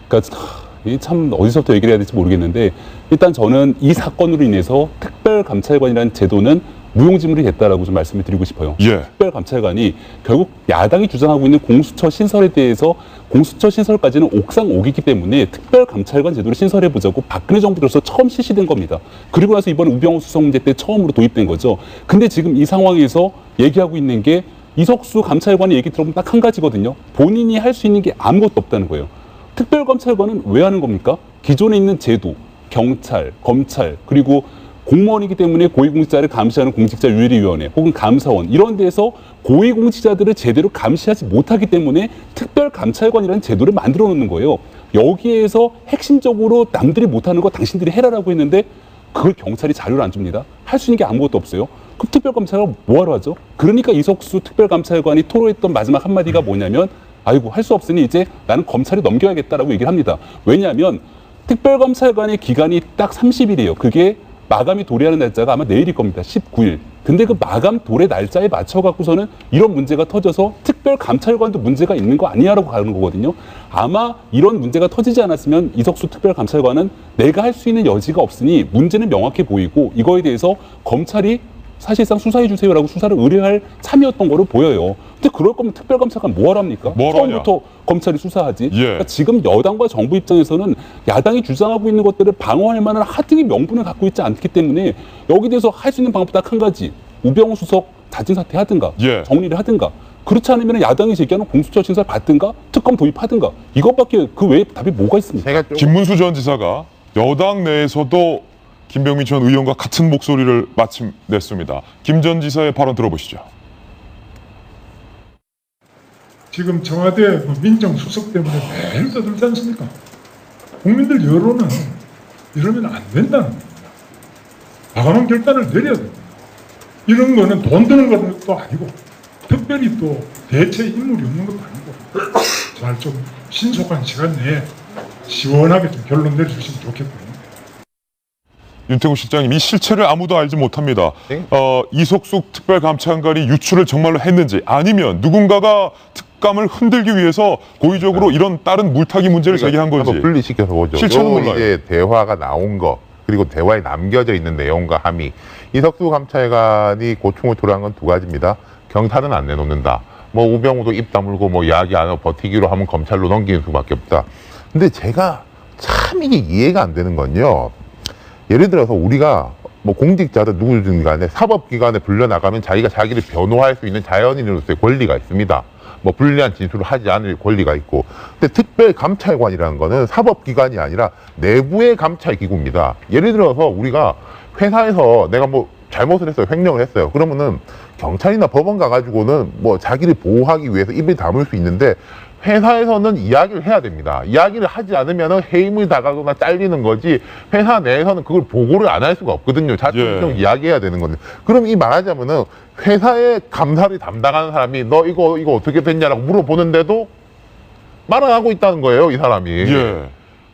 그러니까 이게 참 어디서부터 얘기를 해야 될지 모르겠는데 일단 저는 이 사건으로 인해서 특별감찰관이라는 제도는 무용지물이 됐다라고 좀 말씀을 드리고 싶어요. 특별감찰관이 결국 야당이 주장하고 있는 공수처 신설에 대해서 공수처 신설까지는 옥상 옥이기 때문에 특별감찰관 제도를 신설해보자고 박근혜 정부 들어서 처음 실시된 겁니다. 그리고 나서 이번에 우병우 수석 문제 때 처음으로 도입된 거죠. 근데 지금 이 상황에서 얘기하고 있는 게 이석수 감찰관의 얘기 들어보면 딱 한 가지거든요. 본인이 할 수 있는 게 아무것도 없다는 거예요. 특별감찰관은 왜 하는 겁니까? 기존에 있는 제도, 경찰, 검찰, 그리고 공무원이기 때문에 고위공직자를 감시하는 공직자윤리위원회 혹은 감사원 이런 데서 고위공직자들을 제대로 감시하지 못하기 때문에 특별감찰관이라는 제도를 만들어 놓는 거예요. 여기에서 핵심적으로 남들이 못하는 거 당신들이 해라라고 했는데 그걸 경찰이 자료를 안 줍니다. 할 수 있는 게 아무것도 없어요. 그럼 특별감찰관 뭐하러 하죠? 그러니까 이석수 특별감찰관이 토로했던 마지막 한마디가 뭐냐면 아이고 할 수 없으니 이제 나는 검찰에 넘겨야겠다라고 얘기를 합니다. 왜냐하면 특별감찰관의 기간이 딱 30일이에요. 그게 마감이 도래하는 날짜가 아마 내일일 겁니다. 19일. 근데 그 마감 도래 날짜에 맞춰갖고서는 이런 문제가 터져서 특별감찰관도 문제가 있는 거 아니냐라고 가는 거거든요. 아마 이런 문제가 터지지 않았으면 이석수 특별감찰관은 내가 할 수 있는 여지가 없으니 문제는 명확해 보이고 이거에 대해서 검찰이 사실상 수사해 주세요라고 수사를 의뢰할 참이었던 거로 보여요. 근데 그럴 거면 특별감찰관 뭐하러 합니까? 처음부터 검찰이 수사하지. 그러니까 지금 여당과 정부 입장에서는 야당이 주장하고 있는 것들을 방어할 만한 하등의 명분을 갖고 있지 않기 때문에 여기 대해서 할 수 있는 방법 딱 한 가지. 우병우 수석 자진 사퇴하든가 정리를 하든가. 그렇지 않으면 야당이 제기하는 공수처 신설 받든가 특검 도입하든가. 이것밖에 그 외에 답이 뭐가 있습니까? 김문수 전 지사가 여당 내에서도 김병민 전 의원과 같은 목소리를 마침 냈습니다. 김 전 지사의 발언 들어보시죠. 지금 청와대 민정수석 때문에 매일 떠들지 않습니까? 국민들 여론은 이러면 안 된다는 겁니다. 과감한 결단을 내려야 됩니다. 이런 거는 돈 드는 것도 아니고 특별히 또 대체 인물이 없는 것도 아니고 잘 좀 신속한 시간 내에 시원하게 좀 결론 내려주시면 좋겠고요. 윤태구 실장님, 이 실체를 아무도 알지 못합니다. 네? 이석숙 특별감찰관이 유출을 정말로 했는지 아니면 누군가가 특감을 흔들기 위해서 고의적으로 이런 다른 물타기 문제를 제기한 건지 한번 분리시켜서 보죠. 실체는 몰라요. 이제 대화가 나온 거 그리고 대화에 남겨져 있는 내용과 함의. 이석수 감찰관이 고충을 토로한 건 두 가지입니다. 경찰은 안 내놓는다. 뭐 우병우도 입 다물고 뭐 이야기 안 하고 버티기로 하면 검찰로 넘기는 수밖에 없다. 근데 제가 참 이게 이해가 안 되는 건요. 예를 들어서 우리가 뭐 공직자든 누구든 간에 사법기관에 불려나가면 자기가 자기를 변호할 수 있는 자연인으로서의 권리가 있습니다. 뭐 불리한 진술을 하지 않을 권리가 있고. 근데 특별감찰관이라는 거는 사법기관이 아니라 내부의 감찰기구입니다. 예를 들어서 우리가 회사에서 내가 뭐 잘못을 했어요. 횡령을 했어요. 그러면은 경찰이나 법원 가가지고는 뭐 자기를 보호하기 위해서 입을 다물 수 있는데 회사에서는 이야기를 해야 됩니다. 이야기를 하지 않으면 해임을 당하거나 잘리는 거지 회사 내에서는 그걸 보고를 안 할 수가 없거든요. 자체적으로 이야기해야 되는 건데. 그럼 이 말하자면은 회사의 감사를 담당하는 사람이 너 이거 어떻게 됐냐라고 물어보는데도 말 안 하고 있다는 거예요. 이 사람이. 예.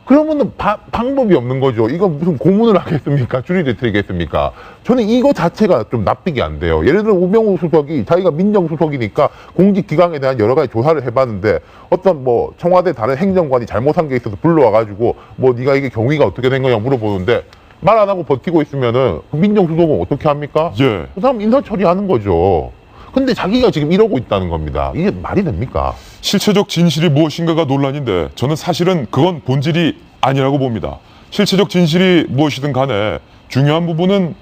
그러면은 방법이 없는 거죠. 이거 무슨 고문을 하겠습니까? 줄이를 드리겠습니까? 저는 이거 자체가 좀 납득이 안 돼요. 예를 들어 우병우 수석이 자기가 민정수석이니까 공직기강에 대한 여러 가지 조사를 해봤는데 어떤 뭐 청와대 다른 행정관이 잘못한 게 있어서 불러와가지고 뭐 네가 이게 경위가 어떻게 된 거냐 물어보는데 말 안 하고 버티고 있으면은 그 민정수석은 어떻게 합니까? 예. 그 사람 인사 처리하는 거죠. 근데 자기가 지금 이러고 있다는 겁니다. 이게 말이 됩니까? 실체적 진실이 무엇인가가 논란인데 저는 사실은 그건 본질이 아니라고 봅니다. 실체적 진실이 무엇이든 간에 중요한 부분은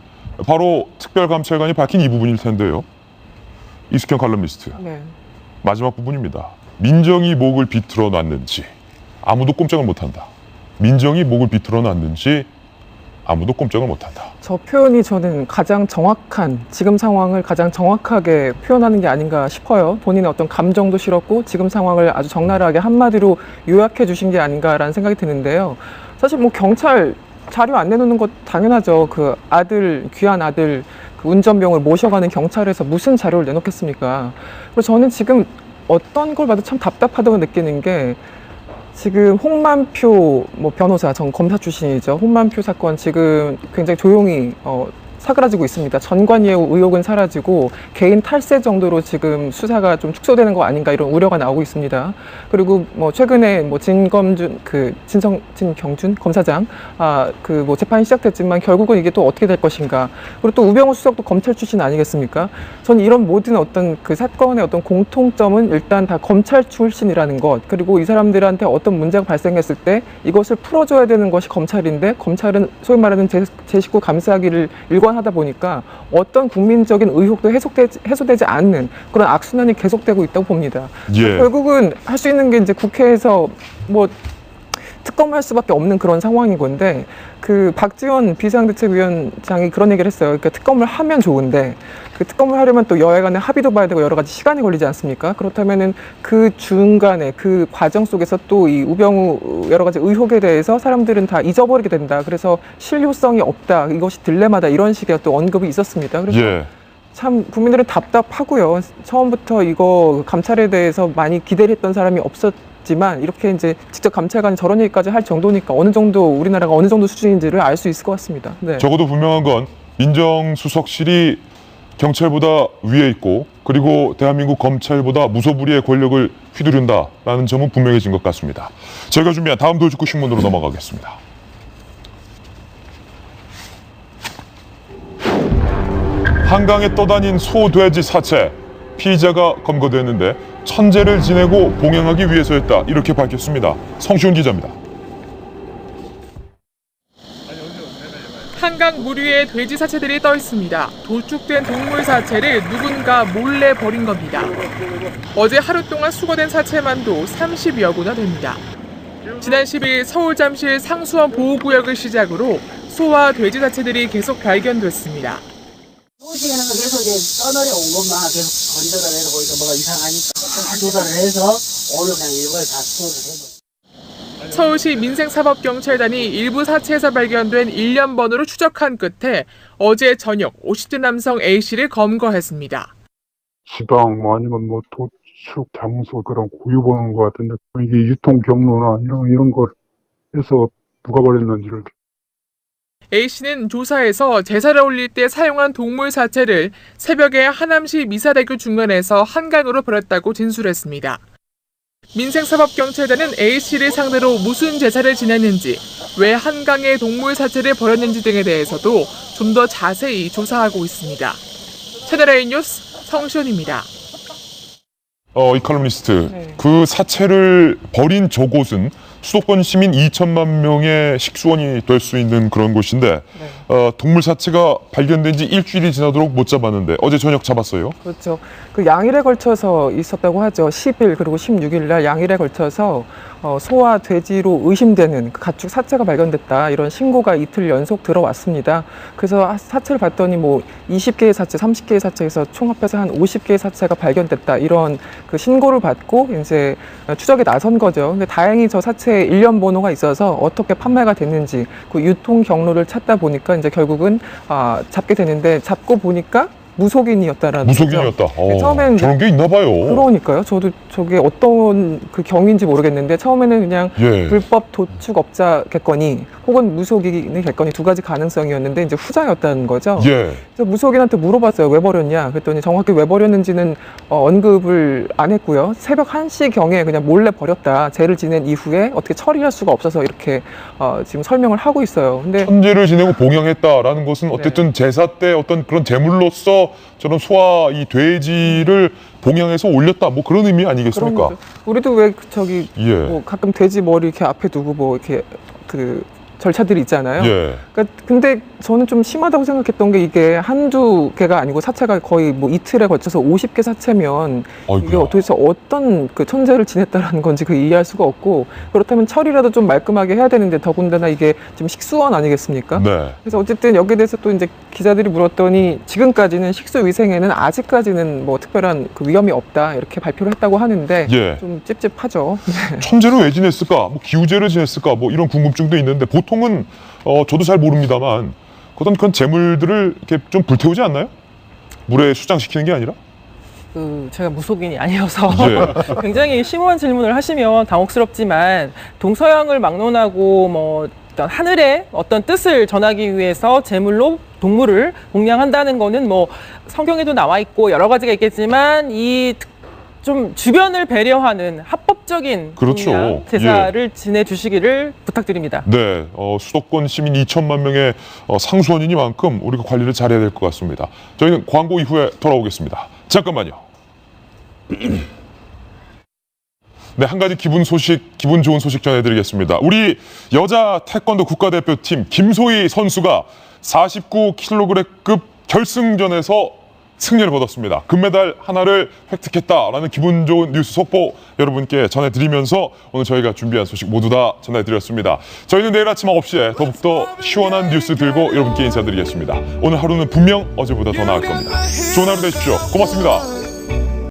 바로 특별감찰관이 밝힌 이 부분일 텐데요. 이숙현 칼럼니스트. 네. 마지막 부분입니다. 민정이 목을 비틀어 놨는지 아무도 꼼짝을 못한다. 민정이 목을 비틀어 놨는지 아무도 꼼짝을 못한다. 저 표현이 저는 가장 정확한, 지금 상황을 가장 정확하게 표현하는 게 아닌가 싶어요. 본인의 어떤 감정도 실었고 지금 상황을 아주 적나라하게 한마디로 요약해 주신 게 아닌가라는 생각이 드는데요. 사실 뭐 경찰 자료 안 내놓는 것 당연하죠. 그 아들, 귀한 아들 그 운전병을 모셔가는 경찰에서 무슨 자료를 내놓겠습니까? 그리고 저는 지금 어떤 걸 봐도 참 답답하다고 느끼는 게 지금 홍만표 뭐 변호사, 전 검사 출신이죠. 홍만표 사건 지금 굉장히 조용히 사그라지고 있습니다. 전관예우 의혹은 사라지고 개인 탈세 정도로 지금 수사가 좀 축소되는 거 아닌가 이런 우려가 나오고 있습니다. 그리고 뭐 최근에 뭐 진경준 검사장 그 뭐 재판이 시작됐지만 결국은 이게 또 어떻게 될 것인가. 그리고 또 우병우 수석도 검찰 출신 아니겠습니까? 저는 이런 모든 어떤 그 사건의 어떤 공통점은 일단 다 검찰 출신이라는 것. 그리고 이 사람들한테 어떤 문제가 발생했을 때 이것을 풀어줘야 되는 것이 검찰인데 검찰은 소위 말하는 제 식구 감싸기를 일관하다 보니까 어떤 국민적인 의혹도 해소되지 않는 그런 악순환이 계속되고 있다고 봅니다. 예. 결국은 할 수 있는 게 이제 국회에서 뭐 특검할 수밖에 없는 그런 상황인 건데 그 박지원 비상대책위원장이 그런 얘기를 했어요. 그러니까 특검을 하면 좋은데 그 특검을 하려면 또 여야 간의 합의도 봐야 되고 여러 가지 시간이 걸리지 않습니까? 그렇다면은 그 중간에 그 과정 속에서 또 이 우병우 여러 가지 의혹에 대해서 사람들은 다 잊어버리게 된다. 그래서 실효성이 없다. 이것이 딜레마다. 이런 식의 또 언급이 있었습니다. 그래서 참 국민들은 답답하고요. 처음부터 이거 감찰에 대해서 많이 기대를 했던 사람이 없었지만 이렇게 이제 직접 감찰관이 저런 얘기까지 할 정도니까 어느 정도 우리나라가 어느 정도 수준인지를 알 수 있을 것 같습니다. 네. 적어도 분명한 건 민정수석실이 경찰보다 위에 있고 그리고 대한민국 검찰보다 무소불위의 권력을 휘두른다라는 점은 분명해진 것 같습니다. 저희가 준비한 다음 돌직구 신문으로 넘어가겠습니다. 한강에 떠다닌 소, 돼지 사체 피의자가 검거됐는데 천재를 지내고 봉행하기 위해서였다 이렇게 밝혔습니다. 성시훈 기자입니다. 한강 물 위에 돼지 사체들이 떠 있습니다. 도축된 동물 사체를 누군가 몰래 버린 겁니다. 어제 하루 동안 수거된 사체만도 30여 구나 됩니다. 지난 10일 서울 잠실 상수원 보호구역을 시작으로 소와 돼지 사체들이 계속 발견됐습니다. 시간은 계속 이제 떠내려 온 것만 계속 건져다 내서 거기서 뭐가 이상하니까 다 조사를 해서 오늘 그냥 이걸 다 수술을 해버려. 서울시 민생사법경찰단이 일부 사체에서 발견된 일련번호를 추적한 끝에 어제 저녁 50대 남성 A씨를 검거했습니다. 지방 아니면 뭐 도축 장소 그런 고유 번호인 것 같은데 이게 유통 경로나 이런 걸 해서 누가 버렸는지를. A씨는 조사에서 제사를 올릴 때 사용한 동물 사체를 새벽에 하남시 미사대교 중간에서 한강으로 버렸다고 진술했습니다. 민생사법경찰단은 A씨를 상대로 무슨 제사를 지냈는지, 왜 한강에 동물 사체를 버렸는지 등에 대해서도 좀 더 자세히 조사하고 있습니다. 채널A 뉴스 성시원입니다. 이 칼럼니스트, 그 사체를 버린 저곳은 수도권 시민 2천만 명의 식수원이 될 수 있는 그런 곳인데 동물 사체가 발견된 지 일주일이 지나도록 못 잡았는데 어제 저녁 잡았어요. 그렇죠. 그 양일에 걸쳐서 있었다고 하죠. 10일 그리고 16일 날 양일에 걸쳐서 소와 돼지로 의심되는 가축 사체가 발견됐다. 이런 신고가 이틀 연속 들어왔습니다. 그래서 사체를 봤더니 뭐 20개의 사체, 30개의 사체에서 총 합해서 한 50개의 사체가 발견됐다. 이런 그 신고를 받고 이제 추적에 나선 거죠. 근데 다행히 저 사체에 일련 번호가 있어서 어떻게 판매가 됐는지 그 유통 경로를 찾다 보니까 이제 결국은 잡게 되는데 잡고 보니까 무속인이었다라는 무속인이었다. 처음에는 저런 게 있나 봐요. 그러니까요. 저도 저게 어떤 그 경위인지 모르겠는데 처음에는 그냥 불법 도축업자겠거니 혹은 무속인이겠거니 두 가지 가능성이었는데 이제 후자였다는 거죠. 그래서 무속인한테 물어봤어요. 왜 버렸냐? 그랬더니 정확히 왜 버렸는지는 언급을 안 했고요. 새벽 1시경에 그냥 몰래 버렸다. 죄를 지낸 이후에 어떻게 처리할 수가 없어서 이렇게 지금 설명을 하고 있어요. 근데 천제를 지내고 봉양했다라는 것은 어쨌든 제사 때 어떤 그런 제물로서 저런 소와 이 돼지를 봉양해서 올렸다 뭐 그런 의미 아니겠습니까? 우리도 왜 저기 뭐 가끔 돼지 머리 이렇게 앞에 두고 뭐 이렇게 그 절차들이 있잖아요. 그러니까 근데 저는 좀 심하다고 생각했던 게 이게 한두 개가 아니고 사체가 거의 뭐 이틀에 걸쳐서 50개 사체면 이게 도대체 어떤 그 천재를 지냈다라는 건지 그 이해할 수가 없고 그렇다면 처리라도 좀 말끔하게 해야 되는데 더군다나 이게 지금 식수원 아니겠습니까? 그래서 어쨌든 여기에 대해서 또 이제 기자들이 물었더니 지금까지는 식수 위생에는 아직까지는 뭐 특별한 그 위험이 없다 이렇게 발표를 했다고 하는데 좀 찝찝하죠. 천재를 왜 지냈을까? 뭐 기우제를 지냈을까? 뭐 이런 궁금증도 있는데 보통은 저도 잘 모릅니다만 그런 재물들을 이렇게 좀 불태우지 않나요? 물에 수장시키는 게 아니라? 제가 무속인이 아니어서 굉장히 심오한 질문을 하시면 당혹스럽지만 동서양을 막론하고 뭐 어떤 하늘의 어떤 뜻을 전하기 위해서 제물로 동물을 봉양한다는 거는 뭐 성경에도 나와 있고 여러 가지가 있겠지만 이 좀 주변을 배려하는 합법적인 제사를 지내주시기를 부탁드립니다. 네, 수도권 시민 2천만 명의 상수원이니만큼 우리가 관리를 잘해야 될 것 같습니다. 저희는 광고 이후에 돌아오겠습니다. 잠깐만요. 네, 한 가지 기분 좋은 소식 전해드리겠습니다. 우리 여자 태권도 국가대표팀 김소희 선수가 49kg급 결승전에서 승리를 거뒀습니다. 금메달 하나를 획득했다라는 기분 좋은 뉴스 속보 여러분께 전해드리면서 오늘 저희가 준비한 소식 모두 다 전해드렸습니다. 저희는 내일 아침 9시에 더욱더 시원한 뉴스 들고 여러분께 인사드리겠습니다. 오늘 하루는 분명 어제보다 더 나을 겁니다. 좋은 하루 되십시오. 고맙습니다.